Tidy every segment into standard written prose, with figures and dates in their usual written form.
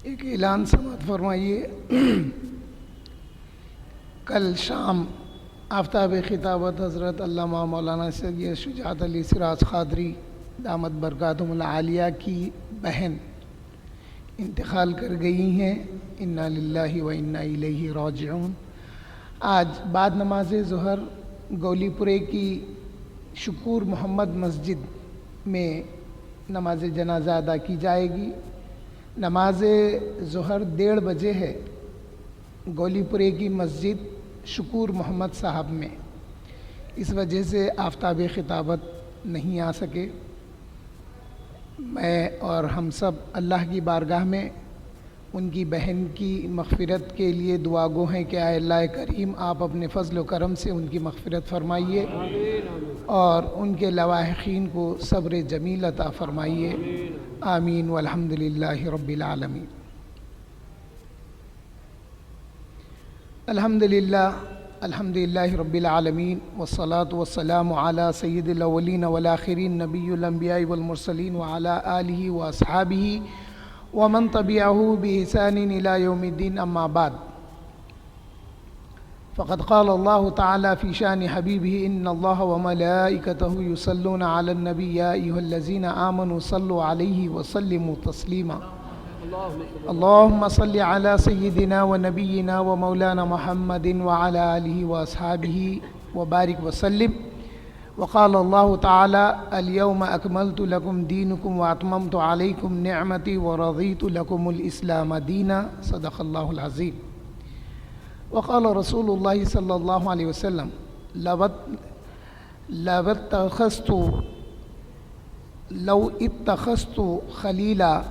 ایک اعلان سماعت فرمائیے۔ کل شام آفتاب خطابت حضرت علامہ مولانا سید شجاعت علی سراج قادری دامت برکاتہم العالیہ کی بہن انتقال کر گئی ہیں۔ انا للہ و انا الیہ راجعون۔ آج بعد نماز ظہر گولی پورے کی شکور محمد مسجد میں نماز جنازہ ادا کی جائے گی۔ نماز ظہر 1:30 بجے ہے گولی پورے کی مسجد شکور محمد صاحب میں، اس وجہ سے آفتاب خطابت نہیں آ سکے۔ میں اور ہم سب اللہ کی بارگاہ میں ان کی بہن کی مغفرت کے لیے دعا گو ہیں کہ اے اللہ کریم آپ اپنے فضل و کرم سے ان کی مغفرت فرمائیے اور ان کے لواحقین کو صبر جمیل عطا فرمائیے، آمین والحمد للہ رب العالمین۔ الحمد للہ رب العالمین والصلاة والسلام علی سید الاولین والآخرین نبی الانبیاء والمرسلین وعلی آلہ واصحابہ ومن تبعہ بإحسان الی یوم الدین، اما بعد فقد قال اللہ تعالی فی شان حبیبہ ان اللہ وملائکتہ یصلون علی النبی یا ایھا الذین آمنوا صلوا علیہ وسلموا تسلیما۔ اللہم صل علی سیدنا و نبینا و مولانا محمد وعلی آلہ واصحابہ وبارک وسلم۔ وقال اللہ تعالی الیوم اکملت لکم دینکم واتممت علیکم نعمتی ورضیت لکم الاسلام دینا، صدق اللہ العظیم۔ وقال رسول اللہ صلی اللہ علیہ وسلم لو اتخذت خلیلا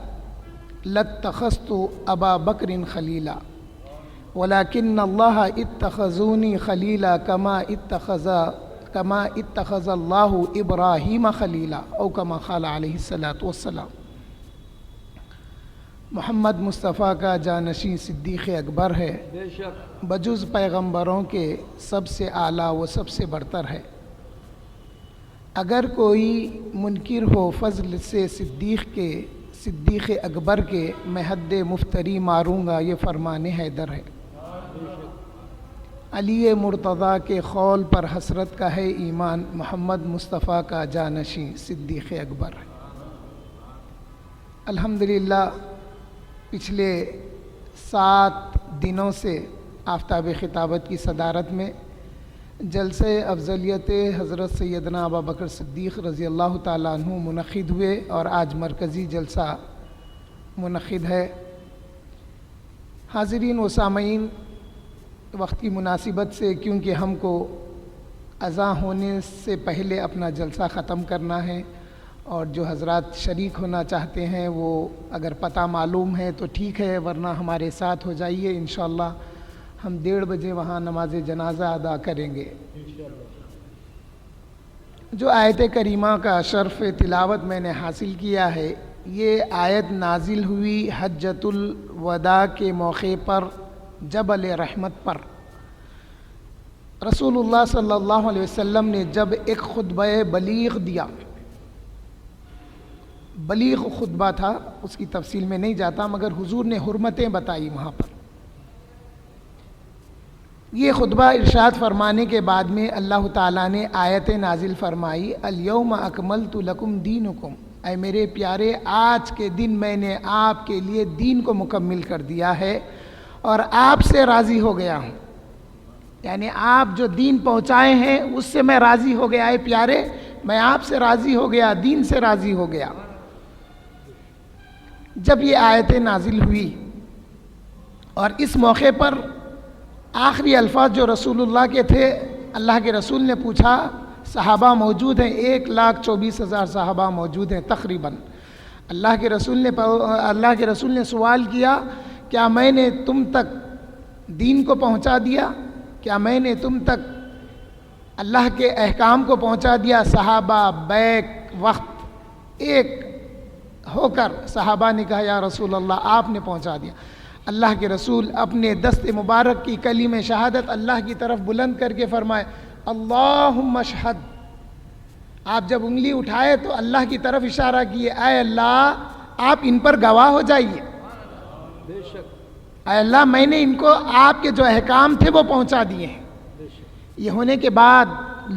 لاتخذت ابا بکر خلیلا ولكن اللہ اتخذونی خلیلا کما اتخذ اللہ ابراہیم خلیلا او کما قال علیہ الصلاۃ والسلام۔ محمد مصطفیٰ کا جانشین صدیق اکبر ہے، بجز پیغمبروں کے سب سے اعلیٰ و سب سے برتر ہے۔ اگر کوئی منکر ہو فضل سے صدیق اکبر کے، میں حد مفتری ماروں گا، یہ فرمان حیدر ہے۔ علی مرتضیٰ کے قول پر حسرت کا ہے ایمان، محمد مصطفیٰ کا جانشین صدیق اکبر ہے۔ الحمدللہ پچھلے 7 دنوں سے آفتاب خطابت کی صدارت میں جلسہ افضلیت حضرت سیدنا ابوبکر صدیق رضی اللہ تعالیٰ عنہ منعقد ہوئے اور آج مرکزی جلسہ منعقد ہے۔ حاضرین و سامعین، وقت کی مناسبت سے کیونکہ ہم کو اذاں ہونے سے پہلے اپنا جلسہ ختم کرنا ہے، اور جو حضرات شریک ہونا چاہتے ہیں وہ اگر پتہ معلوم ہے تو ٹھیک ہے، ورنہ ہمارے ساتھ ہو جائیے، انشاءاللہ ہم 1:30 بجے وہاں نماز جنازہ ادا کریں گے۔ جو آیت کریمہ کا شرف تلاوت میں نے حاصل کیا ہے، یہ آیت نازل ہوئی حجۃ الوداع کے موقع پر، جبل رحمت پر۔ رسول اللہ صلی اللہ علیہ وسلم نے جب ایک خطبہ بلیغ دیا، بلیغ خطبہ تھا، اس کی تفصیل میں نہیں جاتا، مگر حضور نے حرمتیں بتائی وہاں پر۔ یہ خطبہ ارشاد فرمانے کے بعد میں اللہ تعالیٰ نے آیت نازل فرمائی، الیوم اکملت لکم دینکم، اے میرے پیارے آج کے دن میں نے آپ کے لیے دین کو مکمل کر دیا ہے اور آپ سے راضی ہو گیا ہوں، یعنی آپ جو دین پہنچائے ہیں اس سے میں راضی ہو گیا۔ اے پیارے، میں آپ سے راضی ہو گیا، دین سے راضی ہو گیا۔ جب یہ آیتیں نازل ہوئی اور اس موقع پر آخری الفاظ جو رسول اللہ کے تھے، اللہ کے رسول نے پوچھا، صحابہ موجود ہیں، 1,24,000 صحابہ موجود ہیں تقریباً۔ اللہ کے رسول نے سوال کیا، کیا میں نے تم تک دین کو پہنچا دیا؟ کیا میں نے تم تک اللہ کے احکام کو پہنچا دیا؟ صحابہ بیک وقت ایک ہو کر صحابہ نے کہا، یا رسول اللہ آپ نے پہنچا دیا۔ اللہ کے رسول اپنے دست مبارک کی کلمہ شہادت اللہ کی طرف بلند کر کے فرمائے، اللہم اشہد۔ آپ جب انگلی اٹھائے تو اللہ کی طرف اشارہ کیے، اے اللہ آپ ان پر گواہ ہو جائیے۔ اے اللہ میں نے ان کو آپ کے جو احکام تھے وہ پہنچا دیے ہیں۔ یہ ہونے کے بعد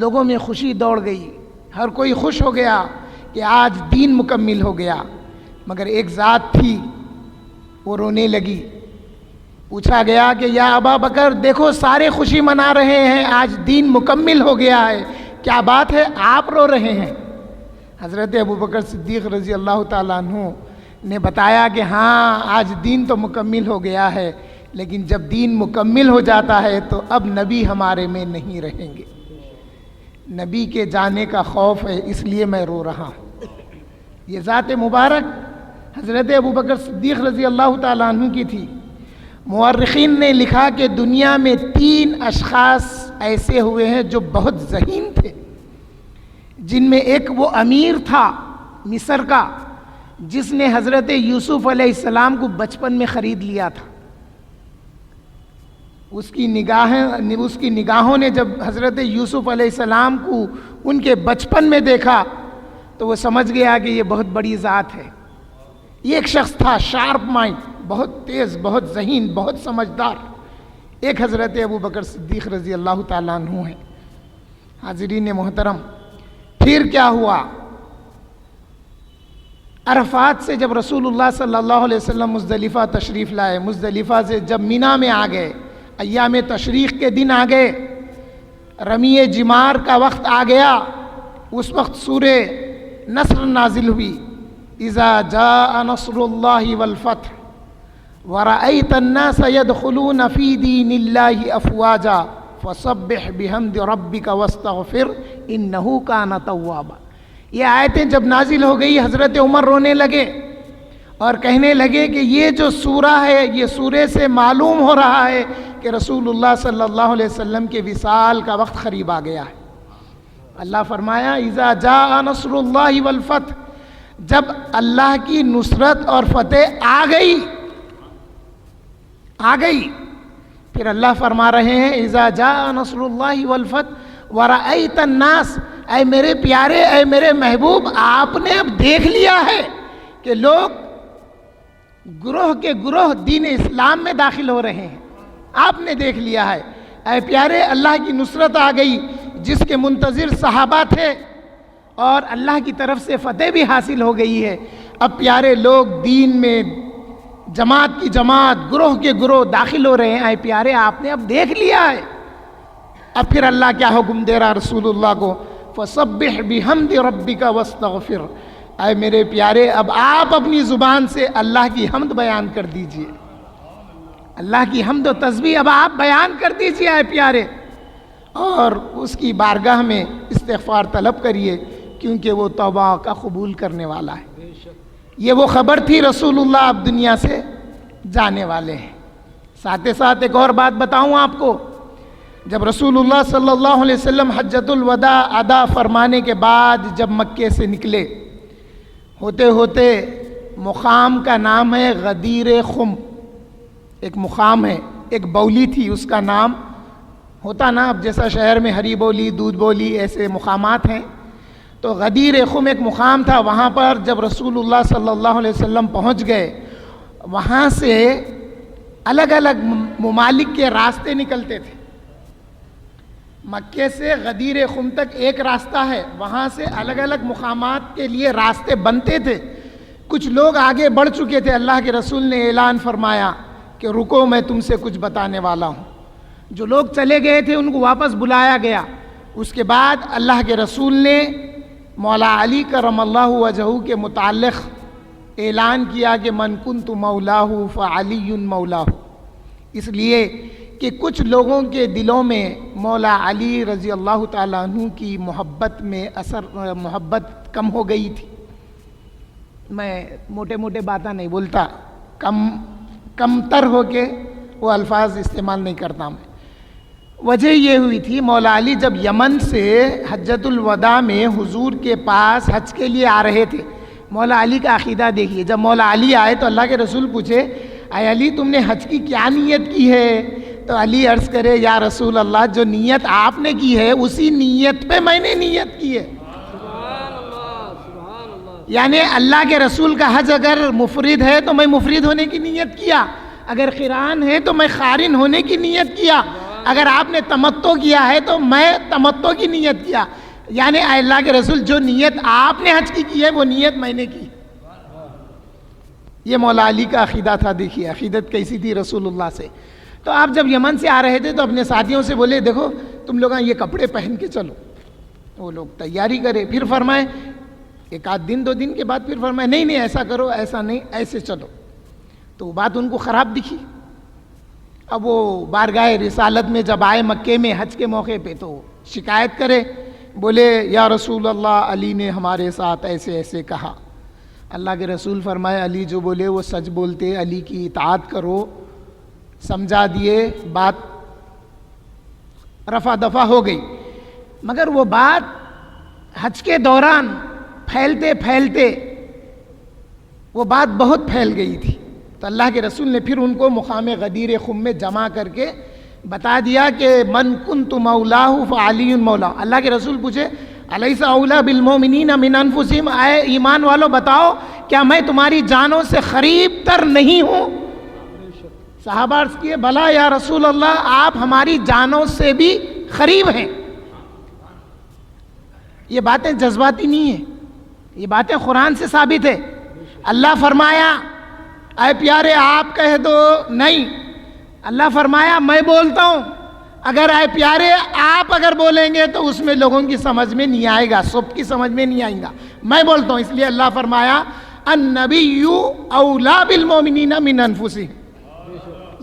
لوگوں میں خوشی دوڑ گئی، ہر کوئی خوش ہو گیا کہ آج دین مکمل ہو گیا، مگر ایک ذات تھی وہ رونے لگی۔ پوچھا گیا کہ یا ابا بکر دیکھو سارے خوشی منا رہے ہیں، آج دین مکمل ہو گیا ہے، کیا بات ہے آپ رو رہے ہیں؟ حضرت ابو بکر صدیق رضی اللہ تعالیٰ عنہ نے بتایا کہ ہاں آج دین تو مکمل ہو گیا ہے، لیکن جب دین مکمل ہو جاتا ہے تو اب نبی ہمارے میں نہیں رہیں گے، نبی کے جانے کا خوف ہے، اس لیے میں رو رہا ہوں۔ یہ ذات مبارک حضرت ابو بکر صدیق رضی اللہ تعالیٰ عنہ کی تھی۔ مورخین نے لکھا کہ دنیا میں 3 اشخاص ایسے ہوئے ہیں جو بہت ذہین تھے، جن میں ایک وہ امیر تھا مصر کا جس نے حضرت یوسف علیہ السلام کو بچپن میں خرید لیا تھا۔ اس کی نگاہوں نے جب حضرت یوسف علیہ السلام کو ان کے بچپن میں دیکھا تو وہ سمجھ گیا کہ یہ بہت بڑی ذات ہے۔ یہ ایک شخص تھا شارپ مائنڈ، بہت تیز، بہت ذہین، بہت سمجھدار۔ ایک حضرت ابو بکر صدیق رضی اللہ تعالیٰ عنہ ہے۔ حاضرین محترم، پھر کیا ہوا؟ عرفات سے جب رسول اللہ صلی اللہ علیہ وسلم مزدلفہ تشریف لائے، مزدلفہ سے جب مینا میں آ گئے، ایام تشریق کے دن آ گئے، رمی جمار کا وقت آ گیا، اس وقت سورہ نصر نازل ہوئی۔ اذا جاء نصر اللہ والفتح ورأيت الناس يدخلون في دين الله أفواجا فسبح بحمد ربك واستغفر إنه كان توابا۔ یہ آیتیں جب نازل ہو گئی حضرت عمر رونے لگے اور کہنے لگے کہ یہ جو سورہ ہے، یہ سورے سے معلوم ہو رہا ہے کہ رسول اللہ صلی اللہ علیہ وسلم کے وصال کا وقت قریب آ گیا ہے۔ اللہ فرمایا اذا جاء نصر اللہ والفتح، جب اللہ کی نصرت اور فتح آ گئی، پھر اللہ فرما رہے ہیں اذا جاء نصر اللہ والفتح ورأیت الناس، اے میرے پیارے، اے میرے محبوب، آپ نے اب دیکھ لیا ہے کہ لوگ گروہ کے گروہ دین اسلام میں داخل ہو رہے ہیں، آپ نے دیکھ لیا ہے۔ اے پیارے، اللہ کی نصرت آ گئی، جس کے منتظر صحابہ تھے، اور اللہ کی طرف سے فتح بھی حاصل ہو گئی ہے۔ اب پیارے لوگ دین میں جماعت کی جماعت، گروہ کے گروہ داخل ہو رہے ہیں۔ اے پیارے، آپ نے اب دیکھ لیا ہے۔ اب پھر اللہ کیا حکم دے رہا رسول اللہ کو؟ فَسَبِّحْ بِحَمْدِ رَبِّكَ وَاسْتَغْفِرْ، اے میرے پیارے اب آپ اپنی زبان سے اللہ کی حمد بیان کر دیجئے، اللہ کی حمد و تسبیح اب آپ بیان کر دیجئے اے پیارے، اور اس کی بارگاہ میں استغفار طلب کریے، کیونکہ وہ توبہ کا قبول کرنے والا ہے۔ یہ وہ خبر تھی رسول اللہ اب دنیا سے جانے والے ہیں۔ ساتھ ساتھ ایک اور بات بتاؤں آپ کو، جب رسول اللہ صلی اللہ علیہ وسلم حجۃ الوداع ادا فرمانے کے بعد جب مکے سے نکلے، ہوتے ہوتے مقام کا نام ہے غدیر خم، ایک مقام ہے، ایک بولی تھی اس کا نام، ہوتا نا اب جیسا شہر میں ہری بولی، دودھ بولی، ایسے مقامات ہیں، تو غدیر خم ایک مقام تھا۔ وہاں پر جب رسول اللہ صلی اللہ علیہ وسلم پہنچ گئے، وہاں سے الگ الگ ممالک کے راستے نکلتے تھے۔ مکے سے غدیر خم تک ایک راستہ ہے، وہاں سے الگ الگ مقامات کے لیے راستے بنتے تھے۔ کچھ لوگ آگے بڑھ چکے تھے، اللہ کے رسول نے اعلان فرمایا کہ رکو میں تم سے کچھ بتانے والا ہوں۔ جو لوگ چلے گئے تھے ان کو واپس بلایا گیا۔ اس کے بعد اللہ کے رسول نے مولا علی کرم اللہ وجہہ کے متعلق اعلان کیا کہ من کنت مولاہ فعلی مولاہ، اس لیے کہ کچھ لوگوں کے دلوں میں مولا علی رضی اللہ تعالیٰ عنہ کی محبت میں محبت کم ہو گئی تھی۔ میں موٹے موٹے باتیں نہیں بولتا، کم تر ہو کے وہ الفاظ استعمال نہیں کرتا میں۔ وجہ یہ ہوئی تھی، مولا علی جب یمن سے حجۃ الوداع میں حضور کے پاس حج کے لیے آ رہے تھے، مولا علی کا عقیدہ دیکھیے، جب مولا علی آئے تو اللہ کے رسول پوچھے اے علی تم نے حج کی کیا نیت کی ہے؟ تو علی عرض کرے یا رسول اللہ جو نیت آپ نے کی ہے اسی نیت پہ میں نے نیت کی ہے۔ یعنی اللہ کے رسول کا حج اگر مفرد ہے تو میں مفرد ہونے کی نیت کیا، اگر قران ہے تو میں قارن ہونے کی نیت کیا، اگر آپ نے تمتع کیا ہے تو میں تمتع کی نیت کیا، یعنی اے اللہ کے رسول جو نیت آپ نے حج کی ہے وہ نیت میں نے کی۔ یہ مولا علی کا عقیدہ تھا۔ دیکھیے عقیدت کیسی تھی رسول اللہ سے۔ تو آپ جب یمن سے آ رہے تھے تو اپنے ساتھیوں سے بولے دیکھو تم لوگ یہ کپڑے پہن کے چلو، وہ لوگ تیاری کرے، پھر فرمائے ایک آدھ دن 2 دن کے بعد پھر فرمائے نہیں نہیں ایسا کرو، ایسا نہیں، ایسے چلو۔ تو وہ بات ان کو خراب دکھی۔ اب وہ بارگاہ رسالت میں جب آئے مکے میں حج کے موقع پہ تو شکایت کرے، بولے یا رسول اللہ علی نے ہمارے ساتھ ایسے ایسے کہا۔ اللہ کے رسول فرمائے علی جو بولے وہ سچ بولتے، علی کی اطاعت کرو، سمجھا دیے، بات رفع دفع ہو گئی۔ مگر وہ بات حج کے دوران پھیلتے پھیلتے وہ بات بہت پھیل گئی تھی، تو اللہ کے رسول نے پھر ان کو مقام غدیر خم میں جمع کر کے بتا دیا کہ من کنت مولاه فعلی مولا۔ اللہ کے رسول پوچھے الیس اولی بالمؤمنین من انفسہم، اے ایمان والو بتاؤ کیا میں تمہاری جانوں سے قریب تر نہیں ہوں؟ صحابہ عرض کیے بلا یا رسول اللہ، آپ ہماری جانوں سے بھی قریب ہیں۔ یہ باتیں جذباتی نہیں ہیں، یہ باتیں قرآن سے ثابت ہے۔ اللہ فرمایا اے پیارے آپ کہہ دو، نہیں، اللہ فرمایا میں بولتا ہوں، اگر اے پیارے آپ اگر بولیں گے تو اس میں لوگوں کی سمجھ میں نہیں آئے گا، سب کی سمجھ میں نہیں آئے گا، میں بولتا ہوں۔ اس لیے اللہ فرمایا النبی اولی بالمؤمنین من انفسہم،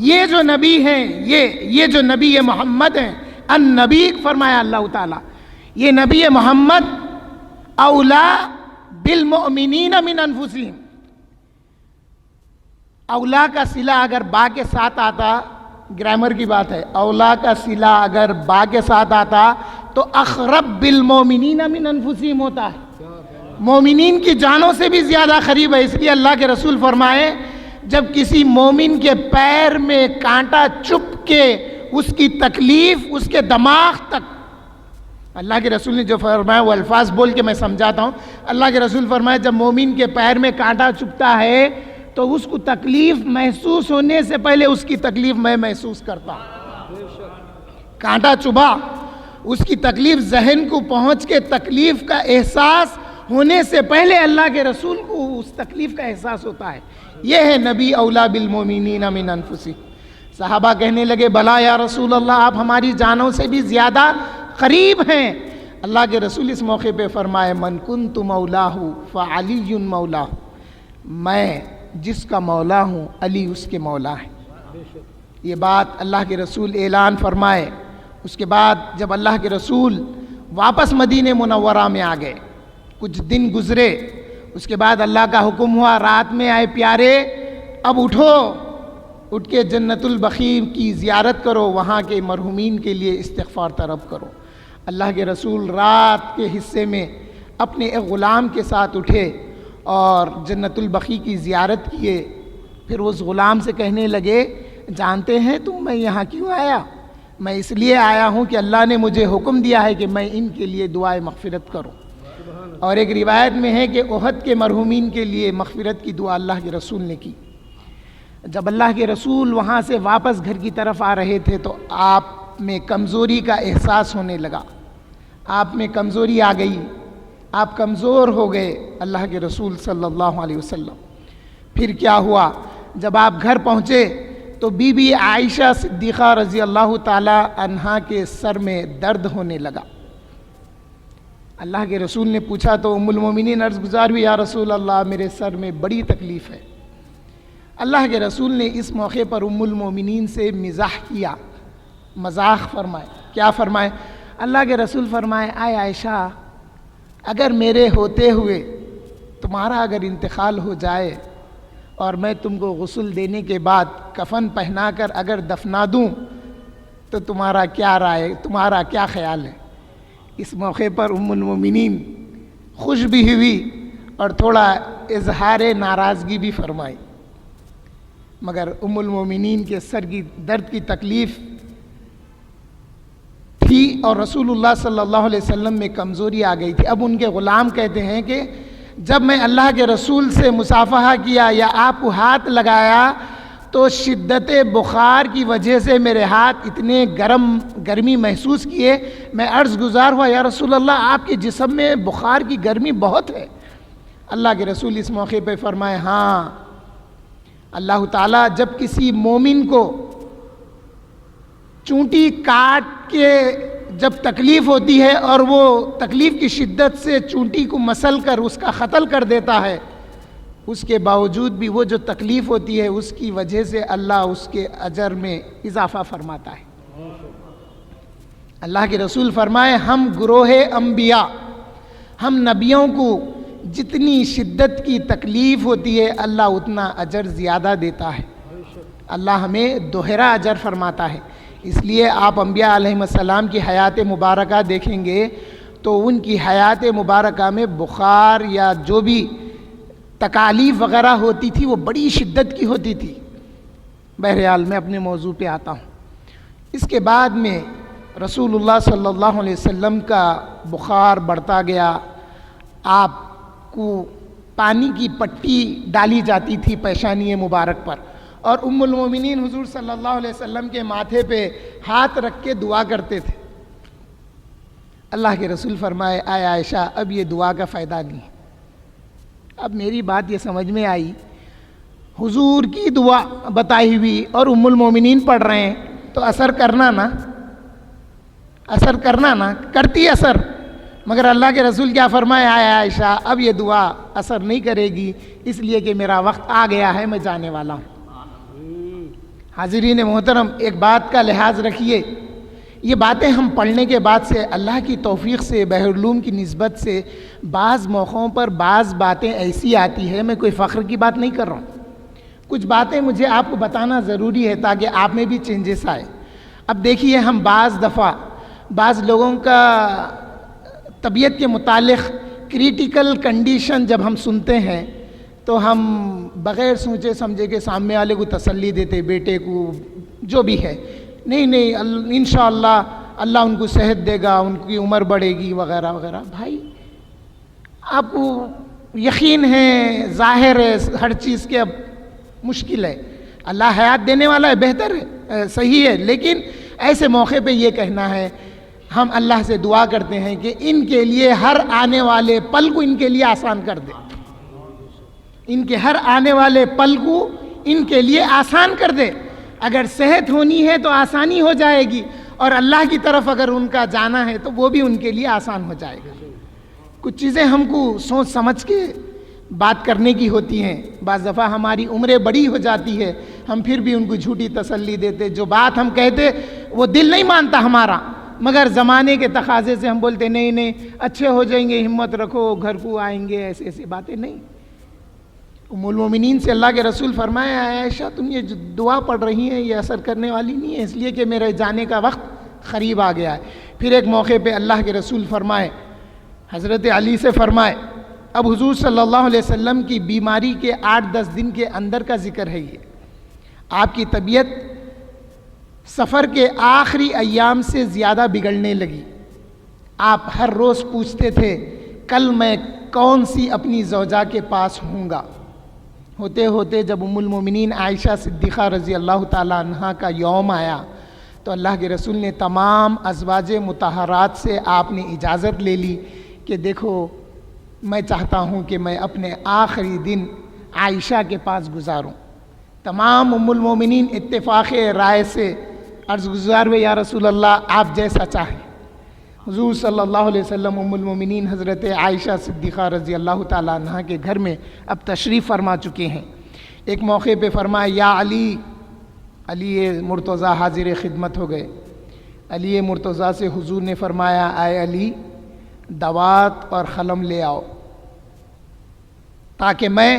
یہ جو نبی ہیں، یہ جو نبی محمد ہیں، النبی فرمایا اللہ تعالیٰ، یہ نبی محمد اولا بالمؤمنین من انفسہم۔ اولا کا صلہ اگر با کے ساتھ آتا، گرامر کی بات ہے، اولا کا صلہ اگر با کے ساتھ آتا تو اقرب بالمؤمنین من انفسہم ہوتا ہے، مومنین کی جانوں سے بھی زیادہ قریب ہے۔ اس لیے اللہ کے رسول فرمائے جب کسی مومن کے پیر میں کانٹا چپ کے اس کی تکلیف اس کے دماغ تک، اللہ کے رسول نے جو فرمایا وہ الفاظ بول کے میں سمجھاتا ہوں۔ اللہ کے رسول فرمایا جب مومن کے پیر میں کانٹا چپتا ہے تو اس کو تکلیف محسوس ہونے سے پہلے اس کی تکلیف میں محسوس کرتا ہوں۔ کانٹا چبھا، اس کی تکلیف ذہن کو پہنچ کے تکلیف کا احساس ہونے سے پہلے اللہ کے رسول کو اس تکلیف کا احساس ہوتا ہے۔ یہ ہے نبی اولا بالمؤمنین من انفسہم۔ صحابہ کہنے لگے بلا یا رسول اللہ، آپ ہماری جانوں سے بھی زیادہ قریب ہیں۔ اللہ کے رسول اس موقع پہ فرمائے من کنت مولاہ فعلی مولاہ، میں جس کا مولا ہوں علی اس کے مولا ہے۔ یہ بات اللہ کے رسول اعلان فرمائے۔ اس کے بعد جب اللہ کے رسول واپس مدینہ منورہ میں آ گئے، کچھ دن گزرے، اس کے بعد اللہ کا حکم ہوا رات میں آئے پیارے اب اٹھو، اٹھ کے جنت البقیع کی زیارت کرو، وہاں کے مرحومین کے لیے استغفار طلب کرو۔ اللہ کے رسول رات کے حصے میں اپنے ایک غلام کے ساتھ اٹھے اور جنت البقیع کی زیارت کیے۔ پھر اس غلام سے کہنے لگے جانتے ہیں تم میں یہاں کیوں آیا؟ میں اس لیے آیا ہوں کہ اللہ نے مجھے حکم دیا ہے کہ میں ان کے لیے دعائے مغفرت کروں۔ اور ایک روایت میں ہے کہ احد کے مرحومین کے لیے مغفرت کی دعا اللہ کے رسول نے کی۔ جب اللہ کے رسول وہاں سے واپس گھر کی طرف آ رہے تھے تو آپ میں کمزوری کا احساس ہونے لگا، آپ میں کمزوری آ گئی، آپ کمزور ہو گئے اللہ کے رسول صلی اللہ علیہ وسلم۔ پھر کیا ہوا؟ جب آپ گھر پہنچے تو بی بی عائشہ صدیقہ رضی اللہ تعالی عنہا کے سر میں درد ہونے لگا۔ اللہ کے رسول نے پوچھا تو ام المومنین عرض گزار ہوئی یا رسول اللہ میرے سر میں بڑی تکلیف ہے۔ اللہ کے رسول نے اس موقع پر ام المومنین سے مزاح کیا، مذاق فرمائے۔ کیا فرمائے؟ اللہ کے رسول فرمائے اے عائشہ اگر میرے ہوتے ہوئے تمہارا اگر انتقال ہو جائے اور میں تم کو غسل دینے کے بعد کفن پہنا کر اگر دفنا دوں تو تمہارا کیا رائے، تمہارا کیا خیال ہے؟ اس موقع پر ام المومنین خوش بھی ہوئی اور تھوڑا اظہار ناراضگی بھی فرمائی، مگر ام المومنین کے سر کی درد کی تکلیف تھی اور رسول اللہ صلی اللہ علیہ وسلم میں کمزوری آ گئی تھی۔ اب ان کے غلام کہتے ہیں کہ جب میں اللہ کے رسول سے مصافحہ کیا یا آپ کو ہاتھ لگایا تو شدت بخار کی وجہ سے میرے ہاتھ اتنے گرمی محسوس کیے. میں عرض گزار ہوا یا رسول اللہ آپ کے جسم میں بخار کی گرمی بہت ہے. اللہ کے رسول اس موقع پہ فرمائے ہاں، اللہ تعالیٰ جب کسی مومن کو چونٹی کاٹ کے جب تکلیف ہوتی ہے اور وہ تکلیف کی شدت سے چونٹی کو مسل کر اس کا قتل کر دیتا ہے، اس کے باوجود بھی وہ جو تکلیف ہوتی ہے اس کی وجہ سے اللہ اس کے اجر میں اضافہ فرماتا ہے. اللہ کے رسول فرمائے ہم گروہ انبیاء، ہم نبیوں کو جتنی شدت کی تکلیف ہوتی ہے اللہ اتنا اجر زیادہ دیتا ہے. اللہ ہمیں دوہرا اجر فرماتا ہے. اس لیے آپ انبیاء علیہ السلام کی حیات مبارکہ دیکھیں گے تو ان کی حیات مبارکہ میں بخار یا جو بھی تکالیف وغیرہ ہوتی تھی وہ بڑی شدت کی ہوتی تھی. بہرحال میں اپنے موضوع پہ آتا ہوں. اس کے بعد میں رسول اللہ صلی اللہ علیہ وسلم کا بخار بڑھتا گیا. آپ کو پانی کی پٹی ڈالی جاتی تھی پیشانی مبارک پر، اور ام المومنین حضور صلی اللہ علیہ وسلم کے ماتھے پہ ہاتھ رکھ کے دعا کرتے تھے. اللہ کے رسول فرمائے اے عائشہ اب یہ دعا کا فائدہ نہیں ہے. اب میری بات یہ سمجھ میں آئی، حضور کی دعا بتائی ہوئی اور ام المومنین پڑھ رہے ہیں تو اثر کرنا نا کرتی اثر. مگر اللہ کے رسول کیا فرمائے اے عائشہ اب یہ دعا اثر نہیں کرے گی، اس لیے کہ میرا وقت آ گیا ہے، میں جانے والا ہوں. حاضرین محترم، ایک بات کا لحاظ رکھیے، یہ باتیں ہم پڑھنے کے بعد سے اللہ کی توفیق سے بحرالعلوم کی نسبت سے بعض موقعوں پر بعض باتیں ایسی آتی ہے، میں کوئی فخر کی بات نہیں کر رہا ہوں، کچھ باتیں مجھے آپ کو بتانا ضروری ہے تاکہ آپ میں بھی چینجز آئے. اب دیکھیے ہم بعض دفعہ بعض لوگوں کا طبیعت کے متعلق کریٹیکل کنڈیشن جب ہم سنتے ہیں تو ہم بغیر سوچے سمجھے کہ سامنے والے کو تسلی دیتے، بیٹے کو جو بھی ہے، نہیں انشاءاللہ اللہ ان کو صحت دے گا، ان کی عمر بڑھے گی وغیرہ وغیرہ. بھائی آپ کو یقین ہے، ظاہر ہے ہر چیز کے، اب مشکل ہے، اللہ حیات دینے والا ہے، بہتر ہے، صحیح ہے، لیکن ایسے موقع پہ یہ کہنا ہے ہم اللہ سے دعا کرتے ہیں کہ ان کے لیے ہر آنے والے پل کو ان کے لیے آسان کر دے، ان کے ہر آنے والے پل کو ان کے لیے آسان کر دے. اگر صحت ہونی ہے تو آسانی ہو جائے گی، اور اللہ کی طرف اگر ان کا جانا ہے تو وہ بھی ان کے لیے آسان ہو جائے گا. کچھ چیزیں ہم کو سوچ سمجھ کے بات کرنے کی ہوتی ہیں. بعض دفعہ ہماری عمریں بڑی ہو جاتی ہے، ہم پھر بھی ان کو جھوٹی تسلی دیتے، جو بات ہم کہتے وہ دل نہیں مانتا ہمارا، مگر زمانے کے تقاضے سے ہم بولتے نہیں اچھے ہو جائیں گے، ہمت رکھو، گھر کو آئیں گے، ایسی باتیں نہیں. ام المومنین سے اللہ کے رسول فرمایا عائشہ تم یہ جو دعا پڑھ رہی ہیں یہ اثر کرنے والی نہیں ہے، اس لیے کہ میرے جانے کا وقت قریب آ گیا ہے. پھر ایک موقع پہ اللہ کے رسول فرمائے، حضرت علی سے فرمائے، اب حضور صلی اللہ علیہ وسلم کی بیماری کے 8-10 دن کے اندر کا ذکر ہے. یہ آپ کی طبیعت سفر کے آخری ایام سے زیادہ بگڑنے لگی. آپ ہر روز پوچھتے تھے کل میں کون سی اپنی زوجہ کے پاس ہوں گا. ہوتے ہوتے جب ام المومنین عائشہ صدیقہ رضی اللہ تعالیٰ عنہا کا یوم آیا تو اللہ کے رسول نے تمام ازواج مطہرات سے آپ نے اجازت لے لی کہ دیکھو میں چاہتا ہوں کہ میں اپنے آخری دن عائشہ کے پاس گزاروں. تمام ام المومنین اتفاق رائے سے عرض گزار ہوئے یا رسول اللہ آپ جیسا چاہیں. حضور صلی اللہ علیہ وسلم ام المومنین حضرت عائشہ صدیقہ رضی اللہ تعالیٰ عنہ کے گھر میں اب تشریف فرما چکے ہیں. ایک موقع پہ فرمایا یا علی مرتضیٰ حاضر خدمت ہو گئے. علی مرتضیٰ سے حضور نے فرمایا اے علی دوات اور قلم لے آؤ تاکہ میں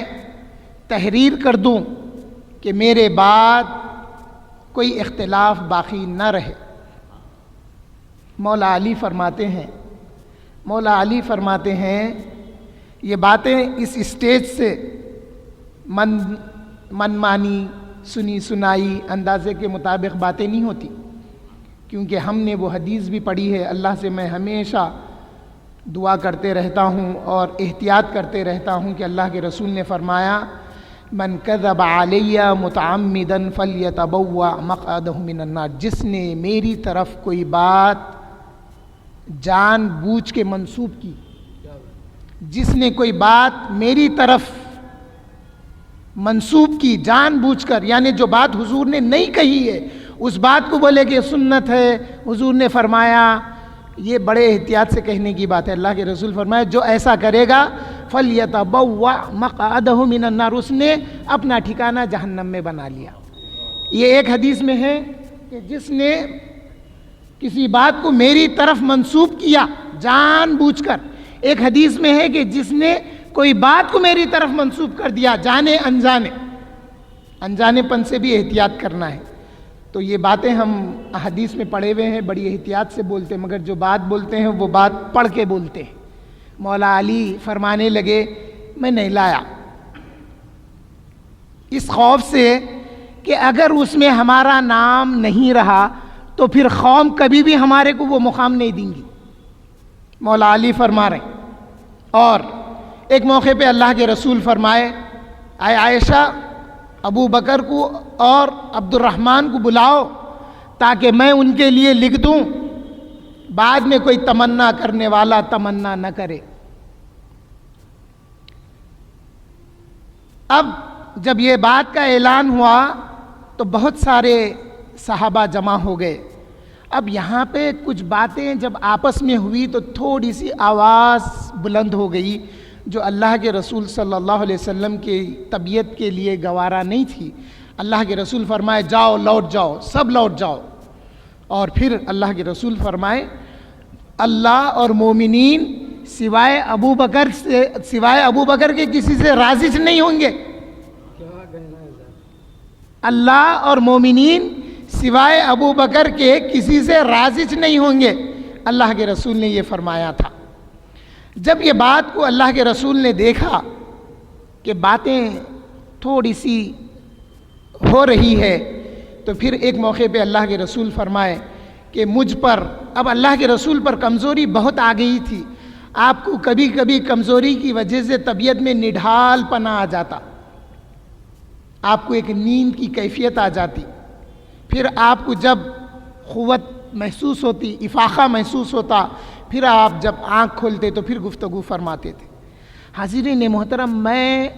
تحریر کر دوں کہ میرے بعد کوئی اختلاف باقی نہ رہے. مولا علی فرماتے ہیں یہ باتیں اس اسٹیج سے من مانی سنی سنائی اندازے کے مطابق باتیں نہیں ہوتی، کیونکہ ہم نے وہ حدیث بھی پڑھی ہے. اللہ سے میں ہمیشہ دعا کرتے رہتا ہوں اور احتیاط کرتے رہتا ہوں کہ اللہ کے رسول نے فرمایا من کذب علی متعمدا فلیتبوأ مقعدہ من النار، جس نے میری طرف کوئی بات جان بوجھ کے منسوب کی، جس نے کوئی بات میری طرف منسوب کی جان بوجھ کر، یعنی جو بات حضور نے نہیں کہی ہے اس بات کو بولے کہ سنت ہے، حضور نے فرمایا، یہ بڑے احتیاط سے کہنے کی بات ہے۔ اللہ کے رسول فرمایا جو ایسا کرے گا فَلْيَتَبَوَّعْ مَقْعَدَهُ مِنَ النَّارِ، اس نے اپنا ٹھکانہ جہنم میں بنا لیا۔ یہ ایک حدیث میں ہے کہ جس نے کسی بات کو میری طرف منسوب کیا جان بوجھ کر، ایک حدیث میں ہے کہ جس نے کوئی بات کو میری طرف منسوب کر دیا جانے انجانے، انجانے پن سے بھی احتیاط کرنا ہے۔ تو یہ باتیں ہم حدیث میں پڑھے ہوئے ہیں، بڑی احتیاط سے بولتے ہیں، مگر جو بات بولتے ہیں وہ بات پڑھ کے بولتے ہیں۔ مولا علی فرمانے لگے میں نہیں لایا، اس خوف سے کہ اگر اس میں ہمارا نام نہیں رہا تو پھر قوم کبھی بھی ہمارے کو وہ مقام نہیں دیں گی، مولا علی فرما رہے ہیں۔ اور ایک موقع پہ اللہ کے رسول فرمائے اے عائشہ ابو بکر کو اور عبد الرحمن کو بلاؤ تاکہ میں ان کے لیے لکھ دوں، بعد میں کوئی تمنا کرنے والا تمنا نہ کرے۔ اب جب یہ بات کا اعلان ہوا تو بہت سارے صحابہ جمع ہو گئے۔ اب یہاں پہ کچھ باتیں جب آپس میں ہوئی تو تھوڑی سی آواز بلند ہو گئی جو اللہ کے رسول صلی اللہ علیہ وسلم کی طبیعت کے لیے گوارا نہیں تھی۔ اللہ کے رسول فرمائے جاؤ لوٹ جاؤ، سب لوٹ جاؤ۔ اور پھر اللہ کے رسول فرمائے اللہ اور مومنین سوائے ابو بکر کے کسی سے راضی نہیں ہوں گے۔ اللہ اور مومنین سوائے ابو بکر کے کسی سے راضی نہیں ہوں گے، اللہ کے رسول نے یہ فرمایا تھا۔ جب یہ بات کو اللہ کے رسول نے دیکھا کہ باتیں تھوڑی سی ہو رہی ہے تو پھر ایک موقع پہ اللہ کے رسول فرمائے کہ مجھ پر، اب اللہ کے رسول پر کمزوری بہت آ گئی تھی، آپ کو کبھی کبھی کمزوری کی وجہ سے طبیعت میں نڈھال پنا آ جاتا، آپ کو ایک نیند کی کیفیت آ جاتی، پھر آپ کو جب قوت محسوس ہوتی، افاقہ محسوس ہوتا، پھر آپ جب آنکھ کھولتے تو پھر گفتگو فرماتے تھے۔ حاضرین محترم، میں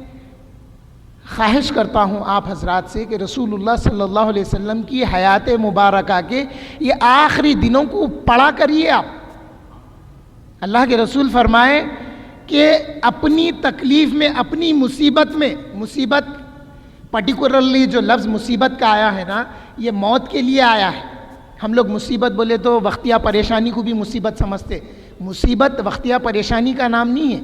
خواہش کرتا ہوں آپ حضرات سے کہ رسول اللہ صلی اللہ علیہ وسلم کی حیات مبارکہ کے یہ آخری دنوں کو پڑھا کریے آپ۔ اللہ کے رسول فرمائے کہ اپنی تکلیف میں، اپنی مصیبت میں، مصیبت پرٹیکولرلی جو لفظ مصیبت کا آیا ہے نا، یہ موت کے لیے آیا ہے۔ ہم لوگ مصیبت بولے تو وقتیہ پریشانی کو بھی مصیبت سمجھتے، مصیبت وقتیہ پریشانی کا نام نہیں ہے۔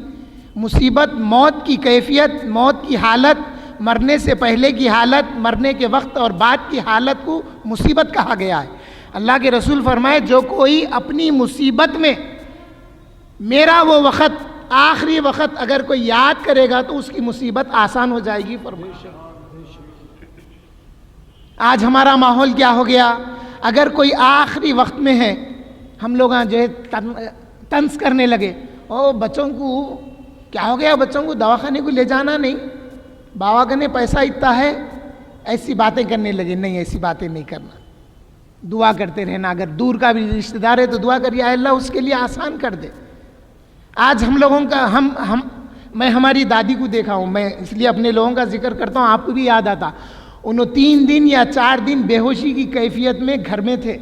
مصیبت موت کی کیفیت، موت کی حالت، مرنے سے پہلے کی حالت، مرنے کے وقت اور بعد کی حالت کو مصیبت کہا گیا ہے۔ اللہ کے رسول فرمائے جو کوئی اپنی مصیبت میں میرا وہ وقت، آخری وقت اگر کوئی یاد کرے گا تو اس کی مصیبت آسان ہو جائے گی۔ فرمائے آج ہمارا ماحول کیا ہو گیا، اگر کوئی آخری وقت میں ہے، ہم لوگ جو ہے طنز کرنے لگے، او بچوں کو کیا ہو گیا، بچوں کو دواخانے کو لے جانا نہیں، بابا کنے پیسہ اتنا ہے، ایسی باتیں کرنے لگے۔ نہیں، ایسی باتیں نہیں کرنا، دعا کرتے رہنا۔ اگر دور کا بھی رشتہ دار ہے تو دعا کریے اے اللہ اس کے لیے آسان کر دے۔ آج ہم لوگوں کا میں ہماری دادی کو دیکھا ہوں، میں اس لیے اپنے لوگوں کا ذکر کرتا ہوں، آپ کو بھی یاد آتا، انہوں 3 دن یا 4 دن بے ہوشی کی کیفیت میں گھر میں تھے۔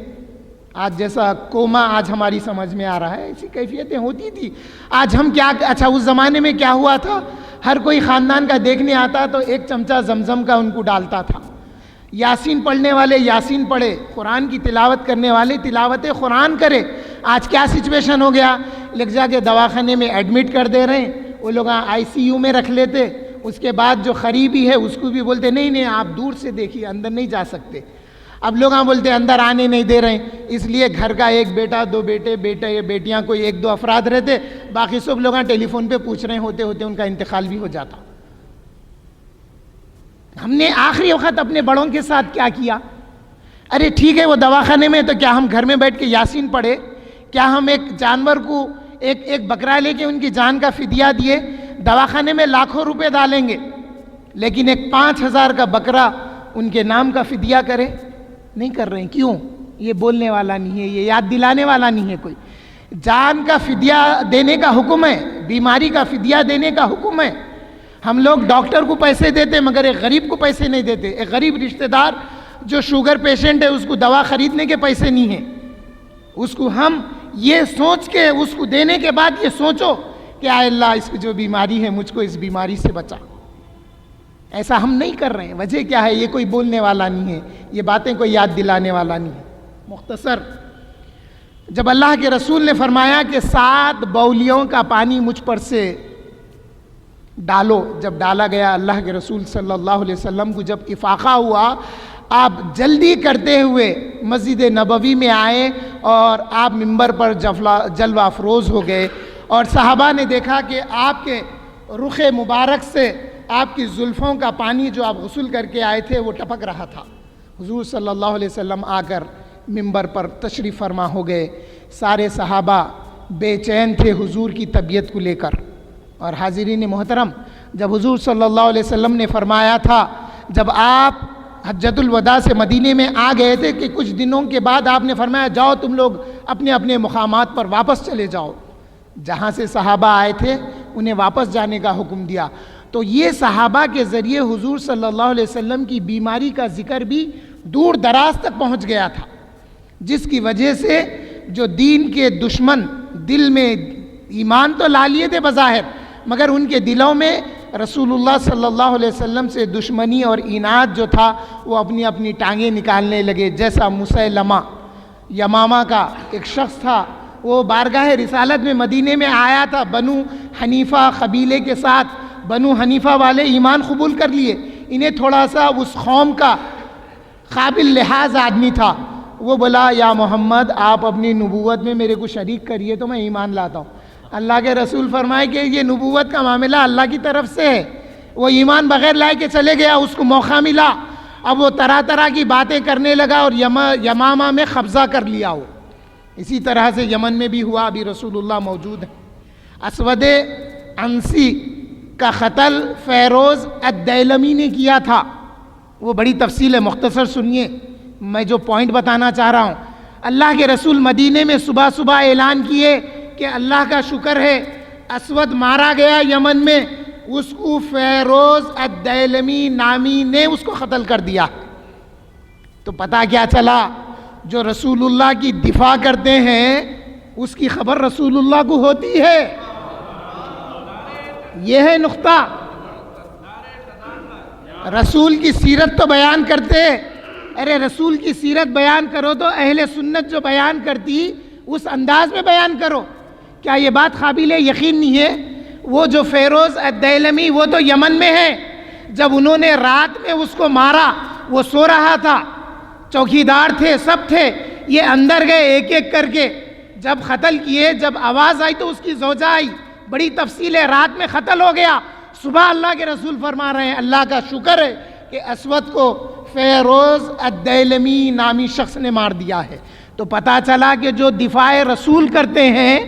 آج جیسا کوما آج ہماری سمجھ میں آ رہا ہے، ایسی کیفیتیں ہوتی تھی۔ آج ہم کیا، اچھا اس زمانے میں کیا ہوا تھا، ہر کوئی خاندان کا دیکھنے آتا تو ایک چمچہ زمزم کا ان کو ڈالتا تھا۔ یاسین پڑھنے والے یاسین پڑھے، قرآن کی تلاوت کرنے والے تلاوت قرآن کرے۔ آج کیا سچویشن ہو گیا، لے جا کے دواخانے میں ایڈمٹ کر دے رہے ہیں، وہ لوگ ICU میں رکھ لیتے، اس کے بعد جو قریبی ہے اس کو بھی بولتے نہیں نہیں آپ دور سے دیکھیے، اندر نہیں جا سکتے۔ اب لوگ بولتے اندر آنے نہیں دے رہے ہیں، اس لیے گھر کا ایک بیٹا، 2 بیٹے، بیٹیاں، کوئی 1-2 افراد رہتے، باقی سب لوگ ٹیلی فون پہ پوچھ رہے ہوتے ان کا انتقال بھی ہو جاتا۔ ہم نے آخری وقت اپنے بڑوں کے ساتھ کیا کیا؟ ارے ٹھیک ہے وہ دواخانے میں، تو کیا ہم گھر میں بیٹھ کے یاسین پڑھے؟ کیا ہم ایک جانور کو، ایک بکرا لے کے ان کی جان کا فدیہ دیے؟ دواخانے میں لاکھوں روپے ڈالیں گے، لیکن ایک 5,000 کا بکرا ان کے نام کا فدیہ کرے؟ نہیں کر رہے ہیں. کیوں؟ یہ بولنے والا نہیں ہے, یہ یاد دلانے والا نہیں ہے کوئی. جان کا فدیہ دینے کا حکم ہے, بیماری کا فدیہ دینے کا حکم ہے. ہم لوگ ڈاکٹر کو پیسے دیتے مگر ایک غریب کو پیسے نہیں دیتے. ایک غریب رشتہ دار جو شوگر پیشنٹ ہے اس کو دوا خریدنے کے پیسے نہیں ہیں, اس کو ہم یہ سوچ کے اس کو دینے کے بعد یہ سوچو کہ اے اللہ اس کی جو بیماری ہے مجھ کو اس بیماری سے بچا. ایسا ہم نہیں کر رہے ہیں. وجہ کیا ہے؟ یہ کوئی بولنے والا نہیں ہے, یہ باتیں کوئی یاد دلانے والا نہیں ہے. مختصر, جب اللہ کے رسول نے فرمایا کہ 7 بولیوں کا پانی مجھ پر سے ڈالو, جب ڈالا گیا اللہ کے رسول صلی اللہ علیہ وسلم کو جب افاقہ ہوا, آپ جلدی کرتے ہوئے مسجد نبوی میں آئے اور آپ ممبر پر جلوہ افروز ہو گئے, اور صحابہ نے دیکھا کہ آپ کے رخ مبارک سے آپ کی زلفوں کا پانی جو آپ غسل کر کے آئے تھے وہ ٹپک رہا تھا. حضور صلی اللہ علیہ وسلم آ کر ممبر پر تشریف فرما ہو گئے. سارے صحابہ بے چین تھے حضور کی طبیعت کو لے کر. اور حاضرین محترم, جب حضور صلی اللہ علیہ وسلم نے فرمایا تھا, جب آپ حجۃ الوداع سے مدینے میں آ گئے تھے کہ کچھ دنوں کے بعد آپ نے فرمایا جاؤ تم لوگ اپنے اپنے مقامات پر واپس چلے جاؤ. جہاں سے صحابہ آئے تھے انہیں واپس جانے کا حکم دیا. تو یہ صحابہ کے ذریعے حضور صلی اللہ علیہ وسلم کی بیماری کا ذکر بھی دور دراز تک پہنچ گیا تھا, جس کی وجہ سے جو دین کے دشمن دل میں ایمان تو لا لیے تھے بظاہر, مگر ان کے دلوں میں رسول اللہ صلی اللہ علیہ وسلم سے دشمنی اور اناد جو تھا وہ اپنی اپنی ٹانگیں نکالنے لگے. جیسا مسیلمہ یمامہ کا ایک شخص تھا, وہ بارگاہ رسالت میں مدینے میں آیا تھا, بنو حنیفہ قبیلے کے ساتھ. بنو حنیفہ والے ایمان قبول کر لیے, انہیں تھوڑا سا اس قوم کا قابل لحاظ آدمی تھا. وہ بولا یا محمد آپ اپنی نبوت میں میرے کو شریک کریے تو میں ایمان لاتا ہوں. اللہ کے رسول فرمائے کہ یہ نبوت کا معاملہ اللہ کی طرف سے ہے. وہ ایمان بغیر لائے کے چلے گیا, اس کو موقع ملا, اب وہ طرح طرح کی باتیں کرنے لگا اور یمامہ میں قبضہ کر لیا. وہ اسی طرح سے یمن میں بھی ہوا, ابھی رسول اللہ موجود ہیں. اسود عنسی کا قتل فیروز الدیلمی نے کیا تھا. وہ بڑی تفصیل ہے, مختصر سنیے میں جو پوائنٹ بتانا چاہ رہا ہوں. اللہ کے رسول مدینے میں صبح صبح اعلان کیے کہ اللہ کا شکر ہے اسود مارا گیا یمن میں, اس کو فیروز الدیلمی نامی نے اس کو قتل کر دیا. تو پتہ کیا چلا, جو رسول اللہ کی دفاع کرتے ہیں اس کی خبر رسول اللہ کو ہوتی ہے. یہ ہے نقطہ. رسول کی سیرت تو بیان کرتے, ارے رسول کی سیرت بیان کرو تو اہل سنت جو بیان کرتی اس انداز میں بیان کرو. کیا یہ بات قابل یقین نہیں ہے؟ وہ جو فیروز الدیلمی وہ تو یمن میں ہے, جب انہوں نے رات میں اس کو مارا وہ سو رہا تھا, چوکیدار تھے, سب تھے, یہ اندر گئے ایک ایک کر کے, جب قتل کیے, جب آواز آئی تو اس کی زوجہ آئی. بڑی تفصیل ہے, رات میں قتل ہو گیا. صبح اللہ کے رسول فرما رہے ہیں اللہ کا شکر ہے کہ اسود کو فیروز الدیلمی نامی شخص نے مار دیا ہے. تو پتہ چلا کہ جو دفاع رسول کرتے ہیں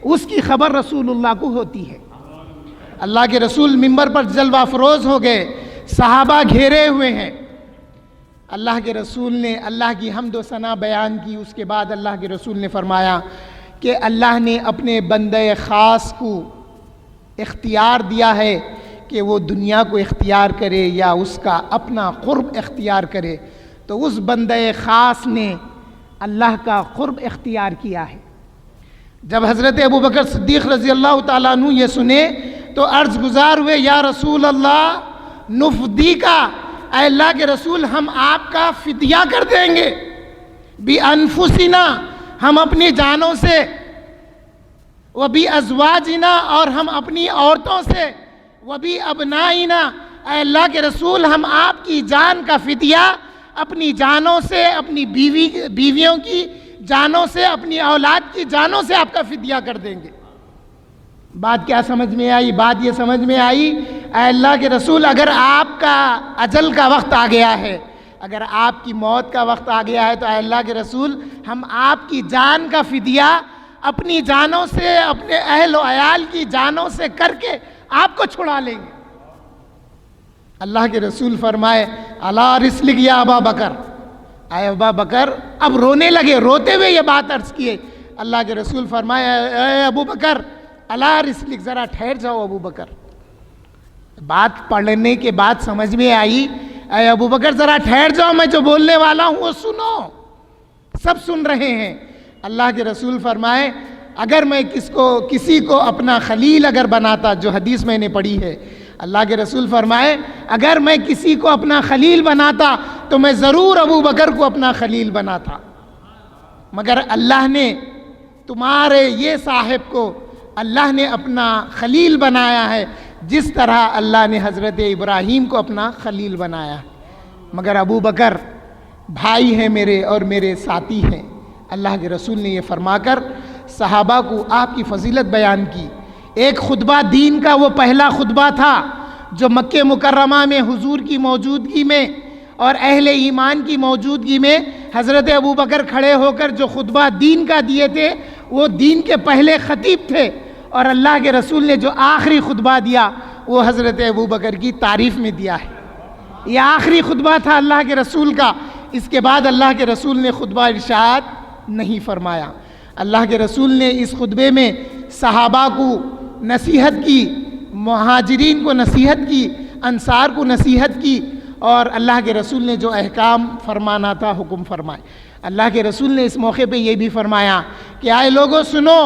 اس کی خبر رسول اللہ کو ہوتی ہے. اللہ کے رسول منبر پر جلوہ افروز ہو گئے, صحابہ گھیرے ہوئے ہیں. اللہ کے رسول نے اللہ کی حمد و ثنا بیان کی. اس کے بعد اللہ کے رسول نے فرمایا کہ اللہ نے اپنے بندے خاص کو اختیار دیا ہے کہ وہ دنیا کو اختیار کرے یا اس کا اپنا قرب اختیار کرے. تو اس بندے خاص نے اللہ کا قرب اختیار کیا ہے. جب حضرت ابوبکر صدیق رضی اللہ تعالیٰ عنہ یہ سنے تو عرض گزار ہوئے, یا رسول اللہ نفدی کا, اے اللہ کے رسول ہم آپ کا فدیہ کر دیں گے, بِأَنفُسِنَا ہم اپنی جانوں سے, وَبِأَزْوَاجِنَا اور ہم اپنی عورتوں سے, وَبِأَبْنَائِنَا اے اللہ کے رسول ہم آپ کی جان کا فدیہ اپنی جانوں سے, اپنی بیویوں کی جانوں سے, اپنی اولاد کی جانوں سے آپ کا فدیہ کر دیں گے. بات کیا سمجھ میں آئی؟ بات یہ سمجھ میں آئی اے اللہ کے رسول اگر آپ کا اجل کا وقت آ گیا ہے, اگر آپ کی موت کا وقت آ گیا ہے تو اے اللہ کے رسول ہم آپ کی جان کا فدیہ اپنی جانوں سے, اپنے اہل و عیال کی جانوں سے کر کے آپ کو چھڑا لیں گے. اللہ کے رسول فرمائے الا رسلک یا ابا بکر، اے ابا بکر، اب رونے لگے، روتے ہوئے یہ بات عرض کیے۔ اللہ کے رسول فرمائے اے ابو بکر الا رسلک، ذرا ٹھہر جاؤ ابو بکر۔ بات پڑھنے کے بعد سمجھ میں آئی، اے ابو بکر ذرا ٹھہر جاؤ، میں جو بولنے والا ہوں وہ سنو۔ سب سن رہے ہیں۔ اللہ کے رسول فرمائے اگر میں کسی کو اپنا خلیل اگر بناتا، جو حدیث میں نے پڑھی ہے، اللہ کے رسول فرمائے اگر میں کسی کو اپنا خلیل بناتا تو میں ضرور ابو بکر کو اپنا خلیل بناتا، مگر اللہ نے تمہارے یہ صاحب کو اللہ نے اپنا خلیل بنایا ہے جس طرح اللہ نے حضرت ابراہیم کو اپنا خلیل بنایا ہے، مگر ابو بکر بھائی ہیں میرے اور میرے ساتھی ہیں۔ اللہ کے رسول نے یہ فرما کر صحابہ کو آپ کی فضیلت بیان کی۔ ایک خطبہ دین کا وہ پہلا خطبہ تھا جو مکہ مکرمہ میں حضور کی موجودگی میں اور اہل ایمان کی موجودگی میں حضرت ابو بکر کھڑے ہو کر جو خطبہ دین کا دیے تھے، وہ دین کے پہلے خطیب تھے، اور اللہ کے رسول نے جو آخری خطبہ دیا وہ حضرت ابو بکر کی تعریف میں دیا ہے۔ یہ آخری خطبہ تھا اللہ کے رسول کا، اس کے بعد اللہ کے رسول نے خطبہ ارشاد نہیں فرمایا۔ اللہ کے رسول نے اس خطبے میں صحابہ کو نصیحت کی، مہاجرین کو نصیحت کی، انصار کو نصیحت کی، اور اللہ کے رسول نے جو احکام فرمانا تھا حکم فرمائے۔ اللہ کے رسول نے اس موقع پہ یہ بھی فرمایا کہ آئے لوگوں سنو،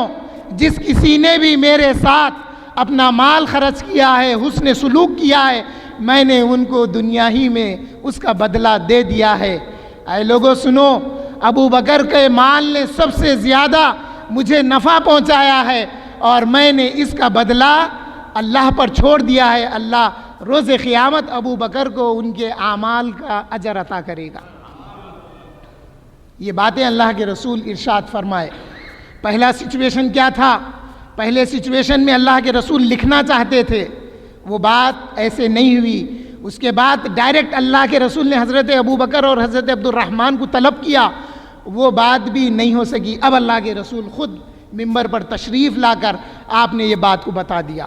جس کسی نے بھی میرے ساتھ اپنا مال خرچ کیا ہے، حسن سلوک کیا ہے، میں نے ان کو دنیا ہی میں اس کا بدلہ دے دیا ہے۔ اے لوگوں سنو، ابو بکر کے مال نے سب سے زیادہ مجھے نفع پہنچایا ہے، اور میں نے اس کا بدلہ اللہ پر چھوڑ دیا ہے۔ اللہ روز قیامت ابو بکر کو ان کے اعمال کا اجر عطا کرے گا۔ یہ باتیں اللہ کے رسول ارشاد فرمائے۔ پہلا سچویشن کیا تھا؟ پہلے سچویشن میں اللہ کے رسول لکھنا چاہتے تھے، وہ بات ایسے نہیں ہوئی۔ اس کے بعد ڈائریکٹ اللہ کے رسول نے حضرت ابو بکر اور حضرت عبد الرحمن کو طلب کیا، وہ بات بھی نہیں ہو سکی۔ اب اللہ کے رسول خود ممبر پر تشریف لا کر آپ نے یہ بات کو بتا دیا۔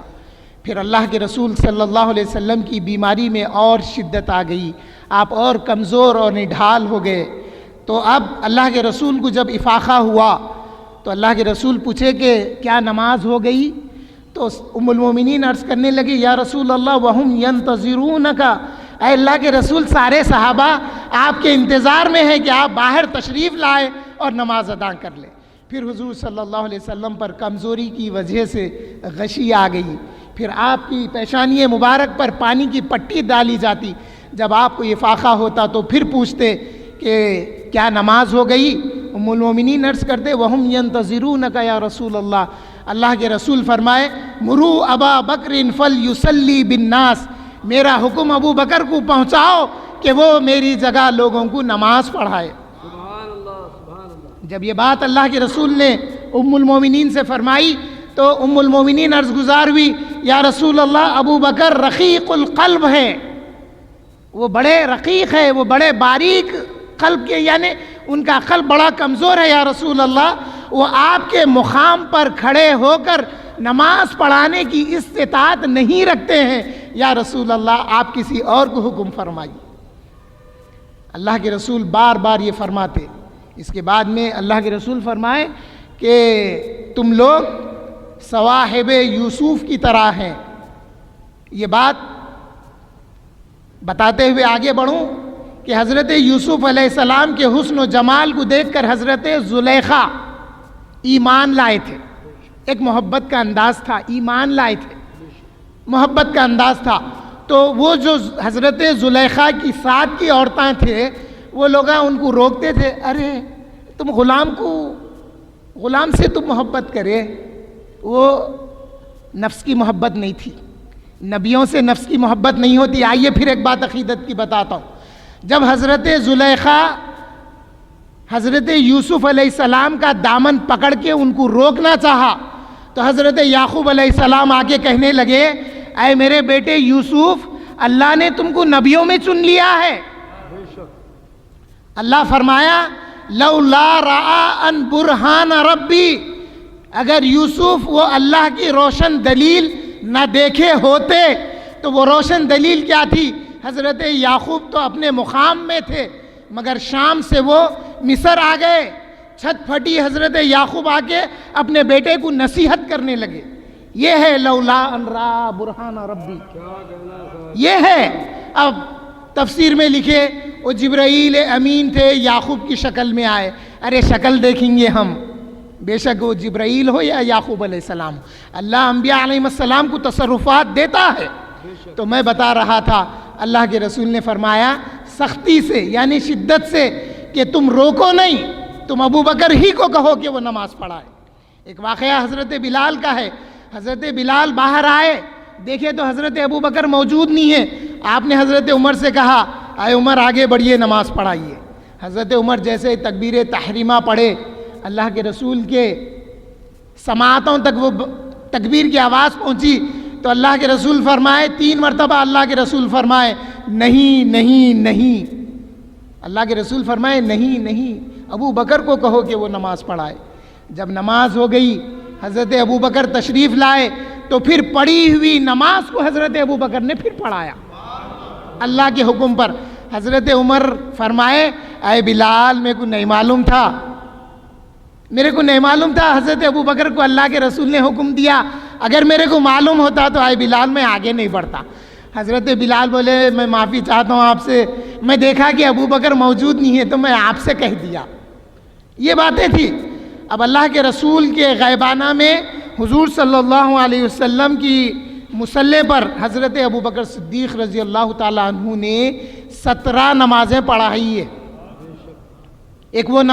پھر اللہ کے رسول صلی اللہ علیہ وسلم کی بیماری میں اور شدت آ گئی، آپ اور کمزور اور نڈھال ہو گئے۔ تو اب اللہ کے رسول کو جب افاقہ ہوا تو اللہ کے رسول پوچھے کہ کیا نماز ہو گئی؟ تو ام المومنین عرض کرنے لگی یا رسول اللہ وہم ینتظرونک، اے اللہ کے رسول سارے صحابہ آپ کے انتظار میں ہیں کہ آپ باہر تشریف لائے اور نماز ادا کر لیں۔ پھر حضور صلی اللہ علیہ وسلم پر کمزوری کی وجہ سے غشی آ گئی، پھر آپ کی پیشانی مبارک پر پانی کی پٹی ڈالی جاتی۔ جب آپ کو افاقہ ہوتا تو پھر پوچھتے کہ کیا نماز ہو گئی؟ ام المومنین عرض کرتے وہم ینتظرونک یا رسول اللہ، اللہ کے رسول فرمائے مرو ابا بکر فلیصلی بالناس، میرا حکم ابو بکر کو پہنچاؤ کہ وہ میری جگہ لوگوں کو نماز پڑھائے۔ سبحان اللہ سبحان اللہ۔ جب یہ بات اللہ کے رسول نے ام المومنین سے فرمائی تو ام المومنین عرض گزار ہوئی یا رسول اللہ ابو بکر رقیق القلب ہے، وہ بڑے رقیق ہے، وہ بڑے باریک قلب کے، یعنی ان کا قلب بڑا کمزور ہے یا رسول اللہ، وہ آپ کے مقام پر کھڑے ہو کر نماز پڑھانے کی استطاعت نہیں رکھتے ہیں یا رسول اللہ، آپ کسی اور کو حکم فرمائیے۔ اللہ کے رسول بار بار یہ فرماتے۔ اس کے بعد میں اللہ کے رسول فرمائے کہ تم لوگ صواحب یوسف کی طرح ہیں۔ یہ بات بتاتے ہوئے آگے بڑھوں کہ حضرت یوسف علیہ السلام کے حسن و جمال کو دیکھ کر حضرت زلیخا ایمان لائے تھے۔ ایک محبت کا انداز تھا، ایمان لائے تھے، محبت کا انداز تھا۔ تو وہ جو حضرت زلیخا کی ساتھ کی عورتیں تھے، وہ لوگ ان کو روکتے تھے، ارے تم غلام سے تم محبت کرے۔ وہ نفس کی محبت نہیں تھی، نبیوں سے نفس کی محبت نہیں ہوتی۔ آئیے پھر ایک بات عقیدت کی بتاتا ہوں۔ جب حضرت زلیخا حضرت یوسف علیہ السلام کا دامن پکڑ کے ان کو روکنا چاہا تو حضرت یعقوب علیہ السلام آگے کہنے لگے اے میرے بیٹے یوسف، اللہ نے تم کو نبیوں میں چن لیا ہے۔ اللہ فرمایا لولا رأى ان برہان ربی، اگر یوسف وہ اللہ کی روشن دلیل نہ دیکھے ہوتے تو وہ روشن دلیل کیا تھی؟ حضرت یعقوب تو اپنے مقام میں تھے مگر شام سے وہ مصر آ گئے. چھت پھٹی, حضرت یعقوب آ کے اپنے بیٹے کو نصیحت کرنے لگے. یہ ہے لولا ان را برہان ربی, یہ ہے. اب تفسیر میں لکھے وہ جبرائیل امین تھے, یعقوب کی شکل میں آئے. ارے شکل دیکھیں گے ہم, بے شک وہ جبرائیل ہو یا یعقوب علیہ السلام, اللہ انبیاء علیہ السلام کو تصرفات دیتا ہے. تو میں بتا رہا تھا, اللہ کے رسول نے فرمایا سختی سے یعنی شدت سے کہ تم روکو نہیں, تم ابو بکر ہی کو کہو کہ وہ نماز پڑھائے. ایک واقعہ حضرت بلال کا ہے. حضرت بلال باہر آئے, دیکھے تو حضرت ابو بکر موجود نہیں ہے. آپ نے حضرت عمر سے کہا اے عمر آگے بڑھیے, نماز پڑھائیے. حضرت عمر جیسے تکبیر تحریمہ پڑھے, اللہ کے رسول کے سماعتوں تک وہ تکبیر کی آواز پہنچی تو اللہ کے رسول فرمائے, 3 مرتبہ اللہ کے رسول فرمائے نہیں نہیں نہیں. اللہ کے رسول فرمائے نہیں نہیں, ابو بکر کو کہو کہ وہ نماز پڑھائے. جب نماز ہو گئی, حضرت ابو بکر تشریف لائے تو پھر پڑھی ہوئی نماز کو حضرت ابو بکر نے پھر پڑھایا اللہ کے حکم پر. حضرت عمر فرمائے اے بلال میرے کو نہیں معلوم تھا, میرے کو نہیں معلوم تھا. حضرت ابو بکر کو اللہ کے رسول نے حکم دیا, اگر میرے کو معلوم ہوتا تو اے بلال میں آگے نہیں بڑھتا. حضرت بلال بولے میں معافی چاہتا ہوں آپ سے, میں دیکھا کہ ابو بکر موجود نہیں ہے تو میں آپ سے کہہ دیا. یہ باتیں تھی. اب اللہ کے رسول کے غیبانہ میں حضور صلی اللہ علیہ وسلم کی مصلی پر حضرت ابو بکر صدیق رضی اللہ تعالیٰ عنہ نے 17 نمازیں پڑھائی ہے. ایک وہ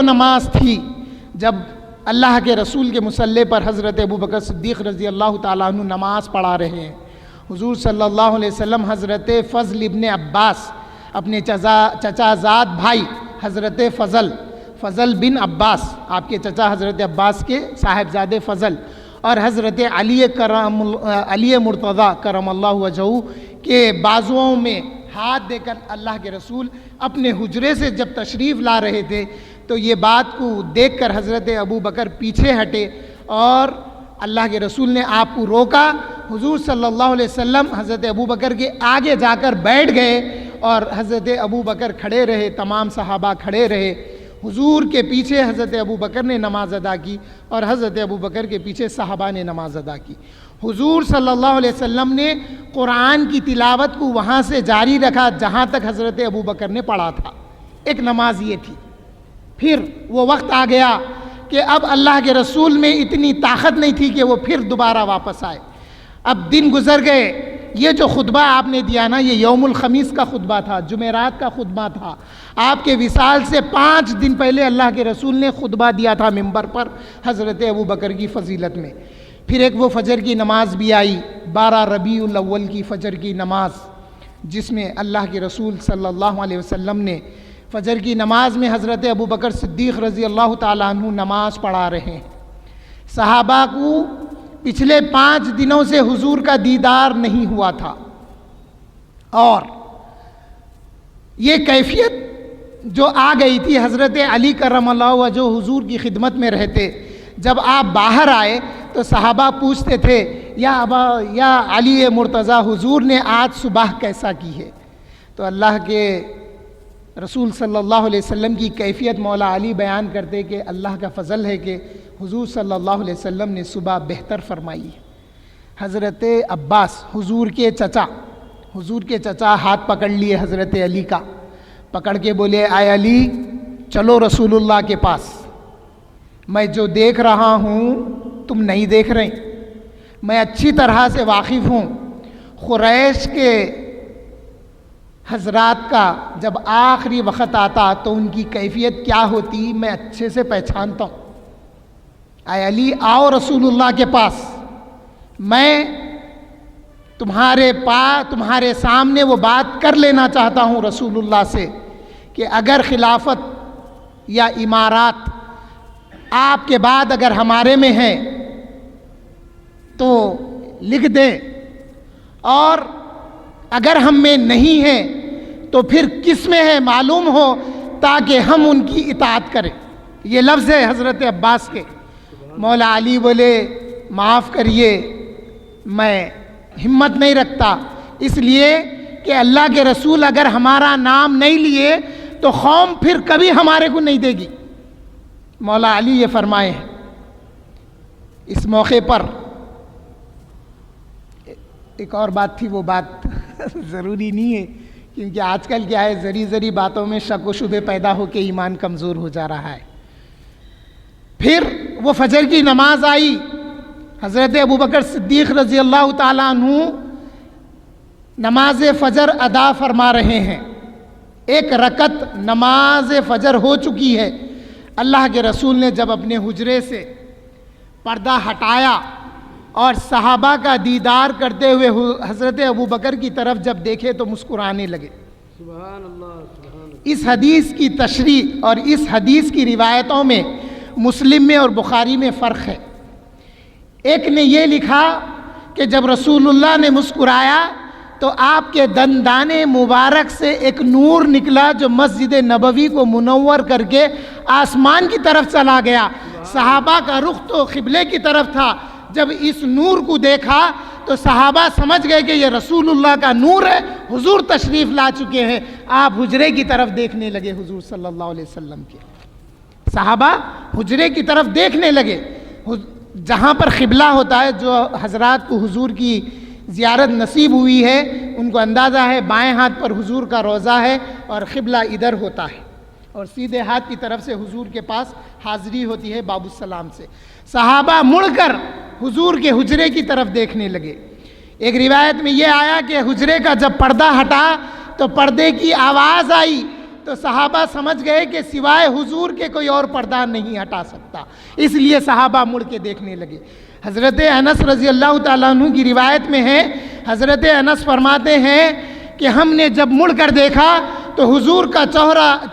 نماز تھی جب اللہ کے رسول کے مصلی پر حضرت ابو بکر صدیق رضی اللہ تعالیٰ عنہ نماز پڑھا رہے ہیں. حضور صلی اللہ علیہ وسلم حضرت فضل ابن عباس, اپنے چچا زاد بھائی حضرت فضل بن عباس, آپ کے چچا حضرت عباس کے صاحبزادے فضل, اور حضرت علی مرتضیٰ کرم اللہ وجہہ کے بازوؤں میں ہاتھ دے کر اللہ کے رسول اپنے حجرے سے جب تشریف لا رہے تھے تو یہ بات کو دیکھ کر حضرت ابو بکر پیچھے ہٹے اور اللہ کے رسول نے آپ کو روکا. حضور صلی اللہ علیہ وسلم حضرت ابو بکر کے آگے جا کر بیٹھ گئے اور حضرت ابو بکر کھڑے رہے, تمام صحابہ کھڑے رہے. حضور کے پیچھے حضرت ابو بکر نے نماز ادا کی اور حضرت ابو بکر کے پیچھے صحابہ نے نماز ادا کی. حضور صلی اللہ علیہ وسلم نے قرآن کی تلاوت کو وہاں سے جاری رکھا جہاں تک حضرت ابو بکر نے پڑھا تھا. ایک نماز یہ تھی. پھر وہ وقت آ گیا کہ اب اللہ کے رسول میں اتنی طاقت نہیں تھی کہ وہ پھر دوبارہ واپس آئے. اب دن گزر گئے. یہ جو خطبہ آپ نے دیا نا, یہ یوم الخمیس کا خطبہ تھا, جمعرات کا خطبہ تھا. آپ کے وصال سے 5 دن پہلے اللہ کے رسول نے خطبہ دیا تھا ممبر پر حضرت ابو بکر کی فضیلت میں. پھر ایک وہ فجر کی نماز بھی آئی, 12 ربیع الاول کی فجر کی نماز, جس میں اللہ کے رسول صلی اللہ علیہ وسلم نے فجر کی نماز میں حضرت ابو بکر صدیق رضی اللہ تعالیٰ عنہ نماز پڑھا رہے ہیں. صحابہ کو پچھلے 5 دنوں سے حضور کا دیدار نہیں ہوا تھا, اور یہ کیفیت جو آ گئی تھی حضرت علی کرم اللہ وجہہ جو حضور کی خدمت میں رہتے, جب آپ باہر آئے تو صحابہ پوچھتے تھے یا علی مرتضیٰ حضور نے آج صبح کیسا کی ہے. تو اللہ کے رسول صلی اللہ علیہ وسلم کی کیفیت مولا علی بیان کرتے کہ اللہ کا فضل ہے کہ حضور صلی اللہ علیہ وسلم نے صبح بہتر فرمائی. حضرت عباس حضور کے چچا ہاتھ پکڑ لیے حضرت علی کا, پکڑ کے بولے اے علی چلو رسول اللہ کے پاس, میں جو دیکھ رہا ہوں تم نہیں دیکھ رہے, میں اچھی طرح سے واقف ہوں. قریش کے حضرات کا جب آخری وقت آتا تو ان کی کیفیت کیا ہوتی میں اچھے سے پہچانتا ہوں. اے علی آؤ رسول اللہ کے پاس, میں تمہارے سامنے وہ بات کر لینا چاہتا ہوں رسول اللہ سے کہ اگر خلافت یا امارات آپ کے بعد اگر ہمارے میں ہے تو لکھ دیں, اور اگر ہم میں نہیں ہے تو پھر کس میں ہے معلوم ہو تاکہ ہم ان کی اطاعت کریں. یہ لفظ ہے حضرت عباس کے. مولا علی بولے معاف کریے, میں ہمت نہیں رکھتا اس لیے کہ اللہ کے رسول اگر ہمارا نام نہیں لیے تو قوم پھر کبھی ہمارے کو نہیں دے گی۔ مولا علی یہ فرمائے ہیں۔ اس موقع پر ایک اور بات تھی، وہ بات ضروری نہیں ہے کیونکہ آج کل کیا ہے، ذری باتوں میں شک و شبے پیدا ہو کے ایمان کمزور ہو جا رہا ہے۔ پھر وہ فجر کی نماز آئی، حضرت ابوبکر صدیق رضی اللہ تعالیٰ عنہ نماز فجر ادا فرما رہے ہیں۔ ایک رکعت نماز فجر ہو چکی ہے۔ اللہ کے رسول نے جب اپنے حجرے سے پردہ ہٹایا اور صحابہ کا دیدار کرتے ہوئے حضرت ابوبکر کی طرف جب دیکھے تو مسکرانے لگے۔ سبحان اللہ سبحان اللہ۔ اس حدیث کی تشریح اور اس حدیث کی روایتوں میں مسلم میں اور بخاری میں فرق ہے۔ ایک نے یہ لکھا کہ جب رسول اللہ نے مسکرایا تو آپ کے دندان مبارک سے ایک نور نکلا جو مسجد نبوی کو منور کر کے آسمان کی طرف چلا گیا۔ صحابہ کا رخ تو قبلے کی طرف تھا۔ جب اس نور کو دیکھا تو صحابہ سمجھ گئے کہ یہ رسول اللہ کا نور ہے، حضور تشریف لا چکے ہیں۔ آپ حجرے کی طرف دیکھنے لگے حضور صلی اللہ علیہ وسلم کے۔ صحابہ حجرے کی طرف دیکھنے لگے، جہاں پر قبلہ ہوتا ہے۔ جو حضرات کو حضور کی زیارت نصیب ہوئی ہے ان کو اندازہ ہے بائیں ہاتھ پر حضور کا روضہ ہے اور قبلہ ادھر ہوتا ہے، اور سیدھے ہاتھ کی طرف سے حضور کے پاس حاضری ہوتی ہے باب السلام سے۔ صحابہ مڑ کر حضور کے حجرے کی طرف دیکھنے لگے۔ ایک روایت میں یہ آیا کہ حجرے کا جب پردہ ہٹا تو پردے کی آواز آئی تو صحابہ سمجھ گئے کہ سوائے حضور کے کوئی اور پردہ نہیں ہٹا سکتا، اس لیے صحابہ مڑ کے دیکھنے لگے۔ حضرت انس رضی اللہ تعالیٰ عنہ کی روایت میں ہے، حضرت انس فرماتے ہیں کہ ہم نے جب مڑ کر دیکھا تو حضور کا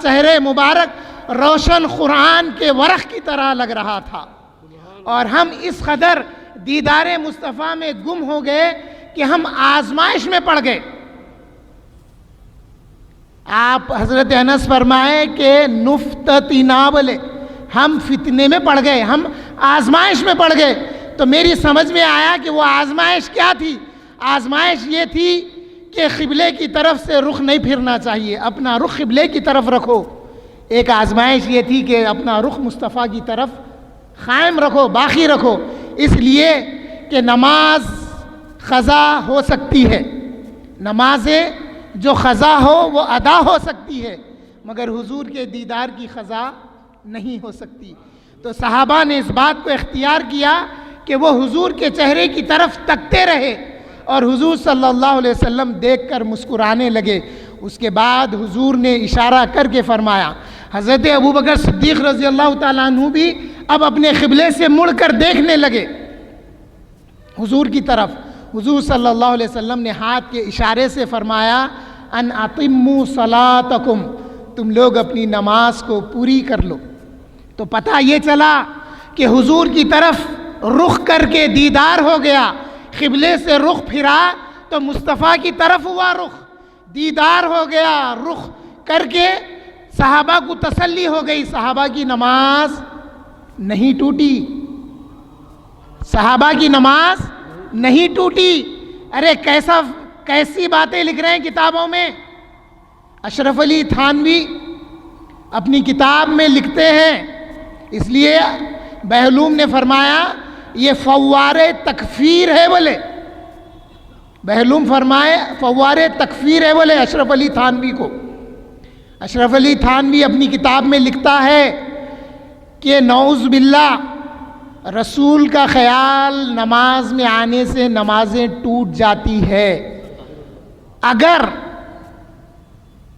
چہرے مبارک روشن قرآن کے ورق کی طرح لگ رہا تھا، اور ہم اس قدر دیدار مصطفیٰ میں گم ہو گئے کہ ہم آزمائش میں پڑ گئے۔ آپ حضرت انس فرمائے کہ نفتتنا بولے، ہم فتنے میں پڑ گئے، ہم آزمائش میں پڑ گئے۔ تو میری سمجھ میں آیا کہ وہ آزمائش کیا تھی؟ آزمائش یہ تھی کہ قبلے کی طرف سے رخ نہیں پھرنا چاہیے، اپنا رخ قبلے کی طرف رکھو۔ ایک آزمائش یہ تھی کہ اپنا رخ مصطفیٰ کی طرف قائم رکھو، باقی رکھو، اس لیے کہ نماز قضا ہو سکتی ہے، نمازیں جو قضا ہو وہ ادا ہو سکتی ہے، مگر حضور کے دیدار کی قضا نہیں ہو سکتی۔ تو صحابہ نے اس بات کو اختیار کیا کہ وہ حضور کے چہرے کی طرف تکتے رہے اور حضور صلی اللہ علیہ وسلم دیکھ کر مسکرانے لگے۔ اس کے بعد حضور نے اشارہ کر کے فرمایا۔ حضرت ابوبکر صدیق رضی اللہ تعالیٰ عنہ بھی اب اپنے قبلے سے مڑ کر دیکھنے لگے حضور کی طرف۔ حضور صلی اللہ علیہ وسلم نے ہاتھ کے اشارے سے فرمایا ان اتموا صلاتکم، تم لوگ اپنی نماز کو پوری کر لو۔ تو پتہ یہ چلا کہ حضور کی طرف رخ کر کے دیدار ہو گیا، قبلے سے رخ پھرا تو مصطفیٰ کی طرف ہوا رخ، دیدار ہو گیا، رخ کر کے صحابہ کو تسلی ہو گئی، صحابہ کی نماز نہیں ٹوٹی، صحابہ کی نماز نہیں ٹوٹی۔ ارے کیسی باتیں لکھ رہے ہیں کتابوں میں۔ اشرف علی تھانوی اپنی کتاب میں لکھتے ہیں، اس لیے بہلوم نے فرمایا یہ فوار تکفیر ہے بولے، بہلوم فرمائے فوار تکفیر ہے بولے اشرف علی تھانوی کو۔ اشرف علی تھانوی اپنی کتاب میں لکھتا ہے کہ نعوذ باللہ رسول کا خیال نماز میں آنے سے نمازیں ٹوٹ جاتی ہے۔ اگر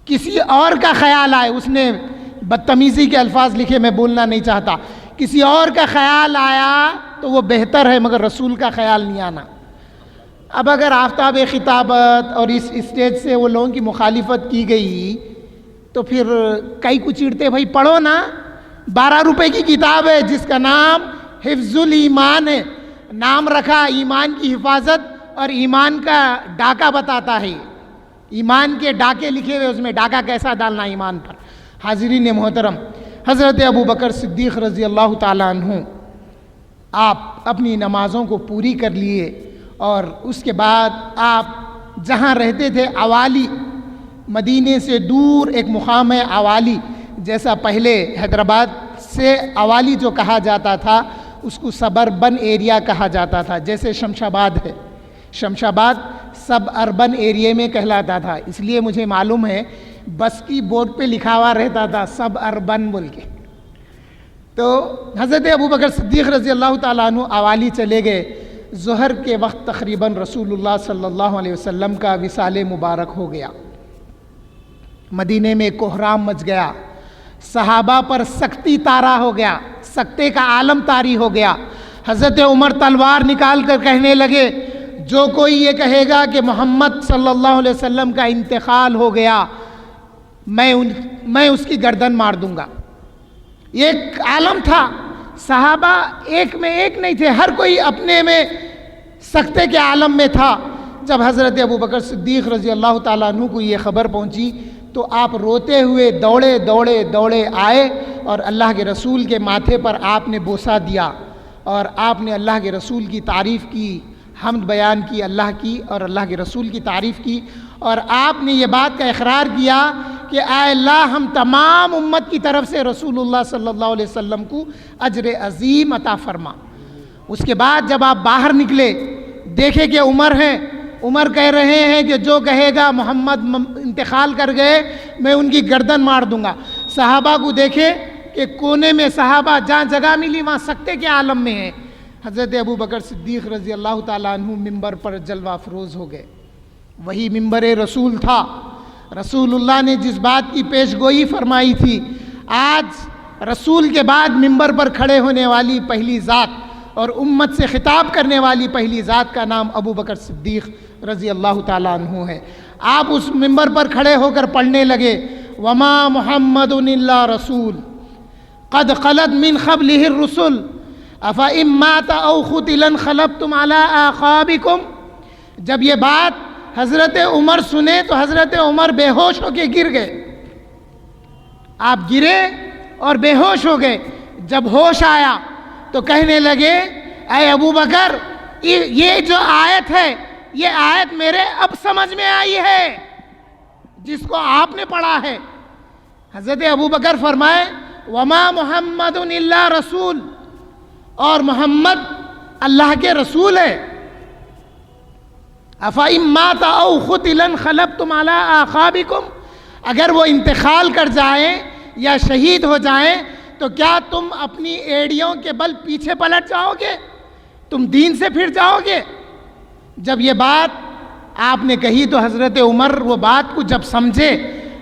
کسی اور کا خیال آئے، اس نے بدتمیزی کے الفاظ لکھے، میں بولنا نہیں چاہتا، کسی اور کا خیال آیا تو وہ بہتر ہے، مگر رسول کا خیال نہیں آنا۔ اب اگر آفتاب خطابت اور اس اسٹیج سے وہ لوگوں کی مخالفت کی گئی تو پھر کئی کو چیڑتے، بھائی پڑھو نا، 12 روپے کی کتاب ہے جس کا نام حفظ الایمان ہے، نام رکھا ایمان کی حفاظت اور ایمان کا ڈاکہ بتاتا ہے، ایمان کے ڈاکے لکھے ہوئے، اس میں ڈاکہ کیسا ڈالنا ایمان پر۔ حاضرین محترم، حضرت ابوبکر صدیق رضی اللہ تعالیٰ عنہ آپ اپنی نمازوں کو پوری کر لیے، اور اس کے بعد آپ جہاں رہتے تھے عوالی، مدینے سے دور ایک مقام ہے عوالی، جیسا پہلے حیدرآباد سے عوالی جو کہا جاتا تھا اس کو سبربن ایریا کہا جاتا تھا، جیسے شمشاباد ہے، شمشاباد سب اربن ایریے میں کہلاتا تھا، اس لیے مجھے معلوم ہے بس کی بورڈ پہ لکھا ہوا رہتا تھا سب اربن بول کے۔ تو حضرت ابوبکر صدیق رضی اللہ تعالیٰ عنہ عوالی چلے گئے، ظہر کے وقت تقریباً رسول اللہ صلی اللہ علیہ وسلم کا وصال مبارک ہو گیا، مدینے میں کوہرام مچ گیا، صحابہ پر سختی طارا ہو گیا، سختے کا عالم طاری ہو گیا۔ حضرت عمر تلوار نکال کر کہنے لگے جو کوئی یہ کہے گا کہ محمد صلی اللہ علیہ وسلم کا انتقال ہو گیا میں اس کی گردن مار دوں گا۔ یہ ایک عالم تھا، صحابہ ایک میں ایک نہیں تھے، ہر کوئی اپنے میں سختے کے عالم میں تھا۔ جب حضرت ابوبکر صدیق رضی اللہ تعالیٰ عنہ کو یہ خبر پہنچی تو آپ روتے ہوئے دوڑے آئے اور اللہ کے رسول کے ماتھے پر آپ نے بوسہ دیا اور آپ نے اللہ کے رسول کی تعریف کی، حمد بیان کی اللہ کی اور اللہ کے رسول کی تعریف کی، اور آپ نے یہ بات کا اقرار کیا کہ اے اللہ ہم تمام امت کی طرف سے رسول اللہ صلی اللہ علیہ وسلم کو اجر عظیم عطا فرما۔ اس کے بعد جب آپ باہر نکلے دیکھے کہ عمر ہیں، عمر کہہ رہے ہیں کہ جو کہے گا محمد انتقال کر گئے میں ان کی گردن مار دوں گا۔ صحابہ کو دیکھے کہ کونے میں صحابہ جہاں جگہ ملی وہاں سکتے کے عالم میں ہیں۔ حضرت ابوبکر صدیق رضی اللہ تعالیٰ عنہ ممبر پر جلوہ افروز ہو گئے، وہی ممبر رسول تھا۔ رسول اللہ نے جس بات کی پیش گوئی فرمائی تھی، آج رسول کے بعد ممبر پر کھڑے ہونے والی پہلی ذات اور امت سے خطاب کرنے والی پہلی ذات کا نام ابوبکر صدیق رضی اللہ تعالیٰ عنہ ہے۔ آپ اس ممبر پر کھڑے ہو کر پڑھنے لگے وما محمد الا رسول قد خلت من قبلہ الرسل افإن مات او قتل انقلبتم علی اعقابکم۔ جب یہ بات حضرت عمر سنے تو حضرت عمر بے ہوش ہو کے گر گئے، آپ گرے اور بے ہوش ہو گئے۔ جب ہوش آیا تو کہنے لگے اے ابوبکر یہ جو آیت ہے یہ آیت میرے اب سمجھ میں آئی ہے جس کو آپ نے پڑھا ہے۔ حضرت ابوبکر فرمائے وما محمد الا رسول، اور محمد اللہ کے رسول ہے۔ افإن مات او قتل انقلبتم علی اعقابکم، اگر وہ انتقال کر جائیں یا شہید ہو جائیں تو کیا تم اپنی ایڑیوں کے بل پیچھے پلٹ جاؤ گے؟ تم دین سے پھر جاؤ گے؟ جب یہ بات آپ نے کہی تو حضرت عمر وہ بات کو جب سمجھے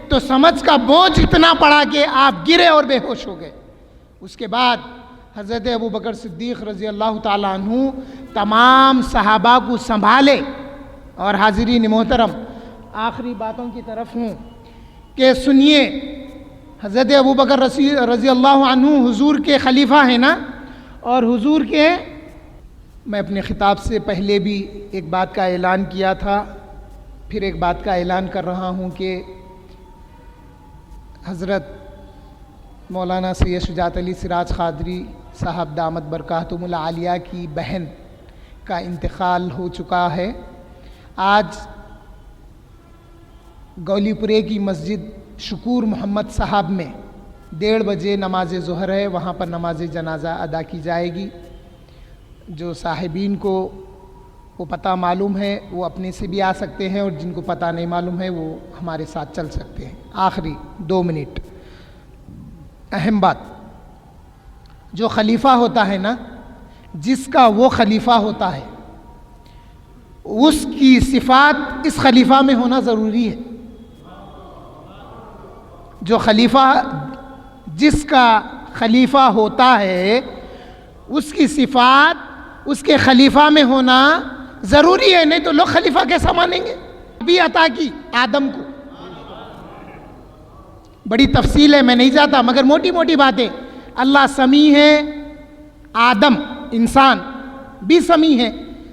تو سمجھ کا بوجھ اتنا پڑا کہ آپ گرے اور بے ہوش ہو گئے۔ اس کے بعد حضرت ابوبکر صدیق رضی اللہ تعالیٰ عنہ تمام صحابہ کو سنبھالے۔ اور حاضرین محترم آخری باتوں کی طرف ہوں کہ سنیے، حضرت ابوبکر رضی اللہ عنہ حضور کے خلیفہ ہیں نا، اور حضور کے، میں اپنے خطاب سے پہلے بھی ایک بات کا اعلان کیا تھا، پھر ایک بات کا اعلان کر رہا ہوں کہ حضرت مولانا سید شجاعت علی سراج قادری صاحب دامت برکاتہم العالیہ کی بہن کا انتقال ہو چکا ہے۔ آج گولی پورے کی مسجد شکور محمد صاحب میں 1:30 بجے نماز ظہر ہے، وہاں پر نماز جنازہ ادا کی جائے گی۔ جو صاحبین کو وہ پتہ معلوم ہے وہ اپنے سے بھی آ سکتے ہیں، اور جن کو پتہ نہیں معلوم ہے وہ ہمارے ساتھ چل سکتے ہیں۔ آخری 2 منٹ، اہم بات، جو خلیفہ ہوتا ہے نا، جس کا وہ خلیفہ ہوتا ہے اس کی صفات اس خلیفہ میں ہونا ضروری ہے۔ جو خلیفہ، جس کا خلیفہ ہوتا ہے اس کی صفات اس کے خلیفہ میں ہونا ضروری ہے، نہیں تو لوگ خلیفہ کیسا مانیں گے؟ بھی عطا کی آدم کو، بڑی تفصیل ہے میں نہیں جاتا، مگر موٹی موٹی باتیں۔ اللہ سمیع ہے، آدم انسان بھی سمیع ہے،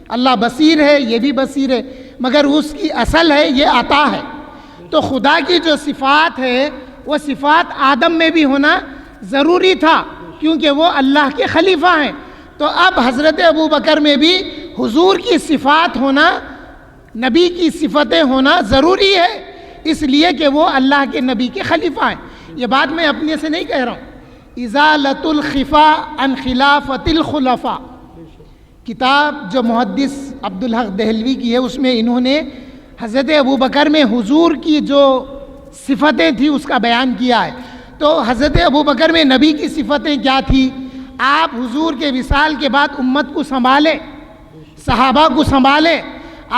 اللہ بصیر ہے، یہ بھی بصیر ہے، مگر اس کی اصل ہے یہ عطا ہے۔ تو خدا کی جو صفات ہے وہ صفات آدم میں بھی ہونا ضروری تھا کیونکہ وہ اللہ کے خلیفہ ہیں۔ تو اب حضرت ابوبکر میں بھی حضور کی صفات ہونا نبی کی صفتیں ہونا ضروری ہے، اس لیے کہ وہ اللہ کے نبی کے خلیفہ ہیں۔ یہ بات میں اپنے سے نہیں کہہ رہا ہوں۔ ازالۃ الخفا عن خلافۃ الخلفاء کتاب جو محدث عبدالحق دہلوی کی ہے، اس میں انہوں نے حضرت ابوبکر میں حضور کی جو صفتیں تھیں اس کا بیان کیا ہے۔ تو حضرت ابوبکر میں نبی کی صفتیں کیا تھی؟ آپ حضور کے وصال کے بعد امت کو سنبھالے، صحابہ کو سنبھالے۔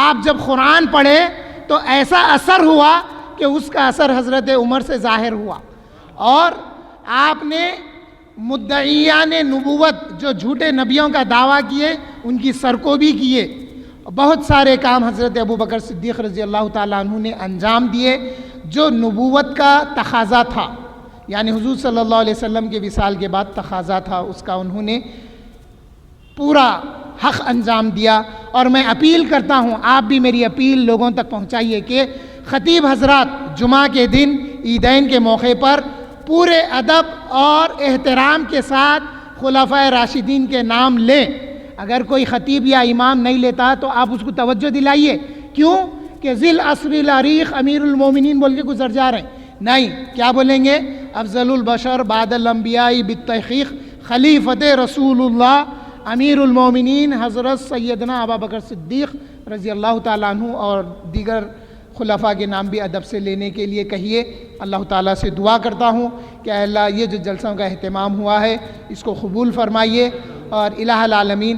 آپ جب قرآن پڑھے تو ایسا اثر ہوا کہ اس کا اثر حضرت عمر سے ظاہر ہوا، اور آپ نے مدعیان نبوت جو جھوٹے نبیوں کا دعویٰ کیے ان کی سرکوبی کیے۔ بہت سارے کام حضرت ابوبکر صدیق رضی اللہ تعالیٰ عنہ نے انجام دیے جو نبوت کا تقاضا تھا، یعنی حضور صلی اللہ علیہ وسلم کے وصال کے بعد تقاضا تھا، اس کا انہوں نے پورا حق انجام دیا۔ اور میں اپیل کرتا ہوں، آپ بھی میری اپیل لوگوں تک پہنچائیے کہ خطیب حضرات جمعہ کے دن عیدین کے موقع پر پورے ادب اور احترام کے ساتھ خلفائے راشدین کے نام لیں۔ اگر کوئی خطیب یا امام نہیں لیتا تو آپ اس کو توجہ دلائیے، کیوں کہ ذی العصر العریق امیر المومنین بول کے گزر جا رہے ہیں، نہیں، کیا بولیں گے؟ افضل البشر بعد الانبیاء بالتحقیق خلیفۃ رسول اللہ امیر المومنین حضرت سیدنا ابوبکر صدیق رضی اللہ تعالیٰ عنہ، اور دیگر خلفاء کے نام بھی ادب سے لینے کے لیے کہیے۔ اللہ تعالیٰ سے دعا کرتا ہوں کہ اے اللہ یہ جو جلسوں کا اہتمام ہوا ہے اس کو قبول فرمائیے، اور الہ العالمین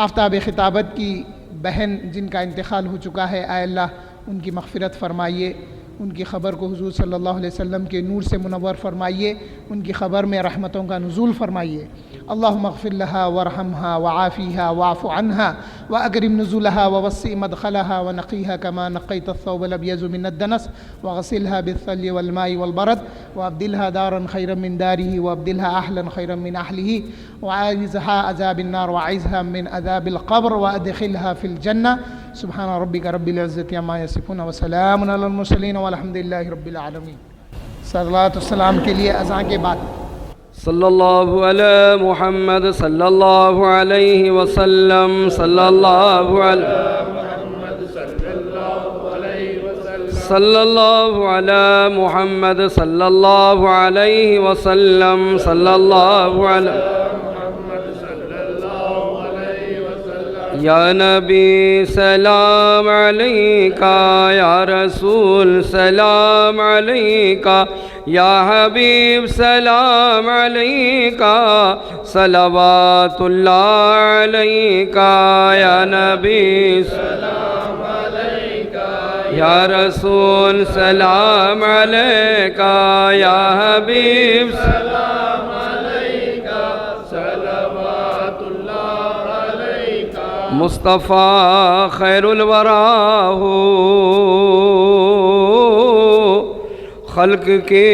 آفتاب خطابت کی بہن جن کا انتقال ہو چکا ہے، اے اللہ ان کی مغفرت فرمائیے، ان کی خبر کو حضور صلی اللہ علیہ وسلم کے نور سے منور فرمائیے، ان کی خبر میں رحمتوں کا نزول فرمائیے۔ اللہم اغفر لها وارحمها وعافیها واعف عنها واکرم نزولها ووسع مدخلها ونقیها كما نقیت الثوب الابیض من الدنس وغسلها بالثلج والماء والبرد وابدلها دارا خيرا من داره وابدلها اهلا خيرا من اهله وعاذها عذاب النار وعيذها من عذاب القبر وادخلها في الجنة سبحان ربك رب العزة عما يصفون وسلام على المرسلين والحمد لله رب العالمين۔ صلوات والسلام کے لیے اذان کے بعد صلی اللہ علی محمد صلی اللہ علیہ وسلم، صلی اللہ علیہ محمد صلی اللہ علیہ وسلم، صلی اللہ علی محمد صلی اللہ علیہ وسلم، صلی اللہ علیہ یا نبی سلام علیکہ، یا رسول سلام علیکہ، یا حبیب سلام علیکہ، صلوات اللہ علیکہ، یا نبی سلام علیکہ، یا رسول سلام علیکہ، یا حبیب سلام علیکہ، صلوات اللہ علیکہ۔ مصطفیٰ خیر الورا ہو، خلق کے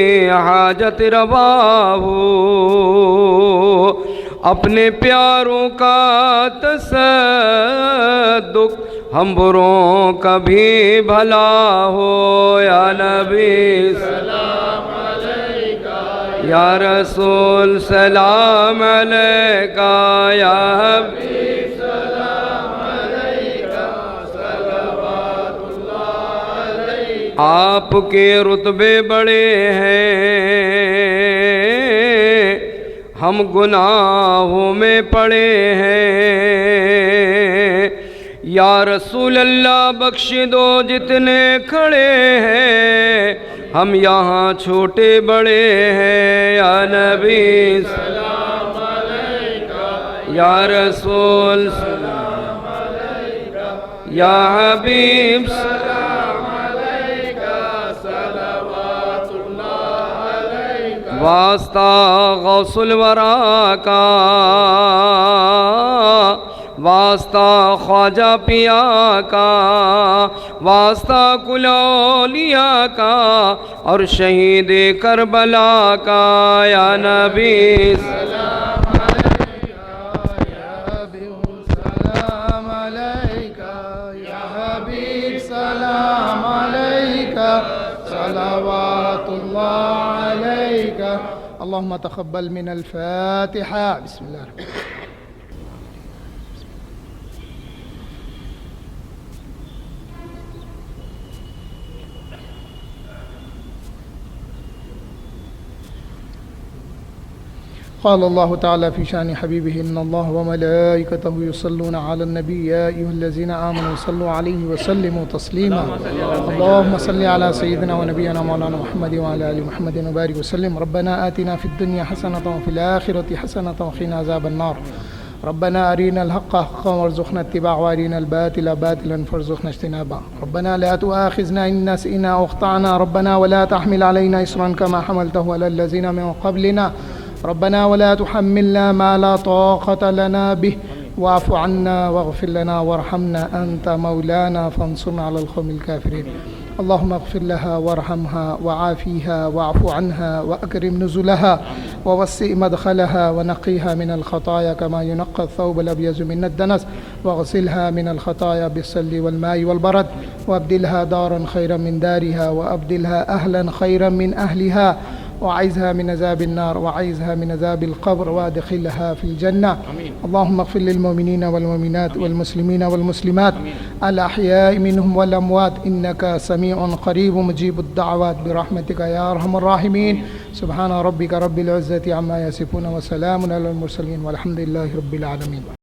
حاجت روا ہو، اپنے پیاروں کا تصدق ہم بروں کا بھی بھلا ہو، یا نبی سلام علیکہ، یا رسول سلام علیکہ، یا حبیب سلام علیکہ، صلوات اللہ علیکہ۔ آپ کے رتبے بڑے ہیں، ہم گناہوں میں پڑے ہیں، یا رسول اللہ بخش دو جتنے کھڑے ہیں، ہم یہاں چھوٹے بڑے ہیں، یا نبی سلام علیکہ، یا رسول سلام علیکہ، یا حبیب سلام علیکہ، صلوات اللہ علیکہ۔ واسطہ غوث الورا کا، واسطہ خواجہ پیا کا، واسطہ کل اولیاء کا، اور شہید کربلا کا، یا نبی سلام علیکہ، یا حبیب سلام علیکہ، یا حبیب سلام علیکہ، صلوات اللہ علیکہ۔ اللہم تقبل من الفاتحہ۔ بسم اللہ الرحمن الرحیم۔ قال الله تعالى في شان حبيبه إن الله وملائكته يصلون على النبي يا أيها الذين آمنوا صلوا عليه وسلموا تسليما اللهم صل على سيدنا ونبينا مولانا محمد وعلى آل محمد وبارك وسلم ربنا آتنا في الدنيا حسنة وفي الآخرة حسنة وقنا عذاب النار ربنا أرنا الحق حقا وارزقنا اتباعه وأرنا الباطل باطلا فارزقنا اجتنابه ربنا لا تؤاخذنا إن نسينا أو أخطأنا ربنا ولا تحمل علينا إصرا كما حملته على الذين من قبلنا ربنا ولا تحملنا ما لا طاقة لنا به واعف عنا واغفر لنا وارحمنا أنت مولانا فانصرنا على القوم الكافرين اللهم اغفر لها وارحمها وعافيها واعف عنها وأكرم نزلها ووسع مدخلها ونقيها من الخطايا كما ينقى الثوب الأبيض من الدنس واغسلها من الخطايا بالسل والماء والبرد وابدلها دارا خيرا من دارها وأبدلها أهلا خيرا من أهلها وعيزها من عذاب النار وعيزها من عذاب القبر وادخلها في الجنة آمين. اللهم اغفر للمؤمنين والمؤمنات والمسلمين والمسلمات الأحياء منهم والأموات إنك سميع قريب مجيب الدعوات برحمتك يا أرحم الراحمين سبحان ربك رب العزة عما يصفون وسلام على المرسلين والحمد لله رب العالمين.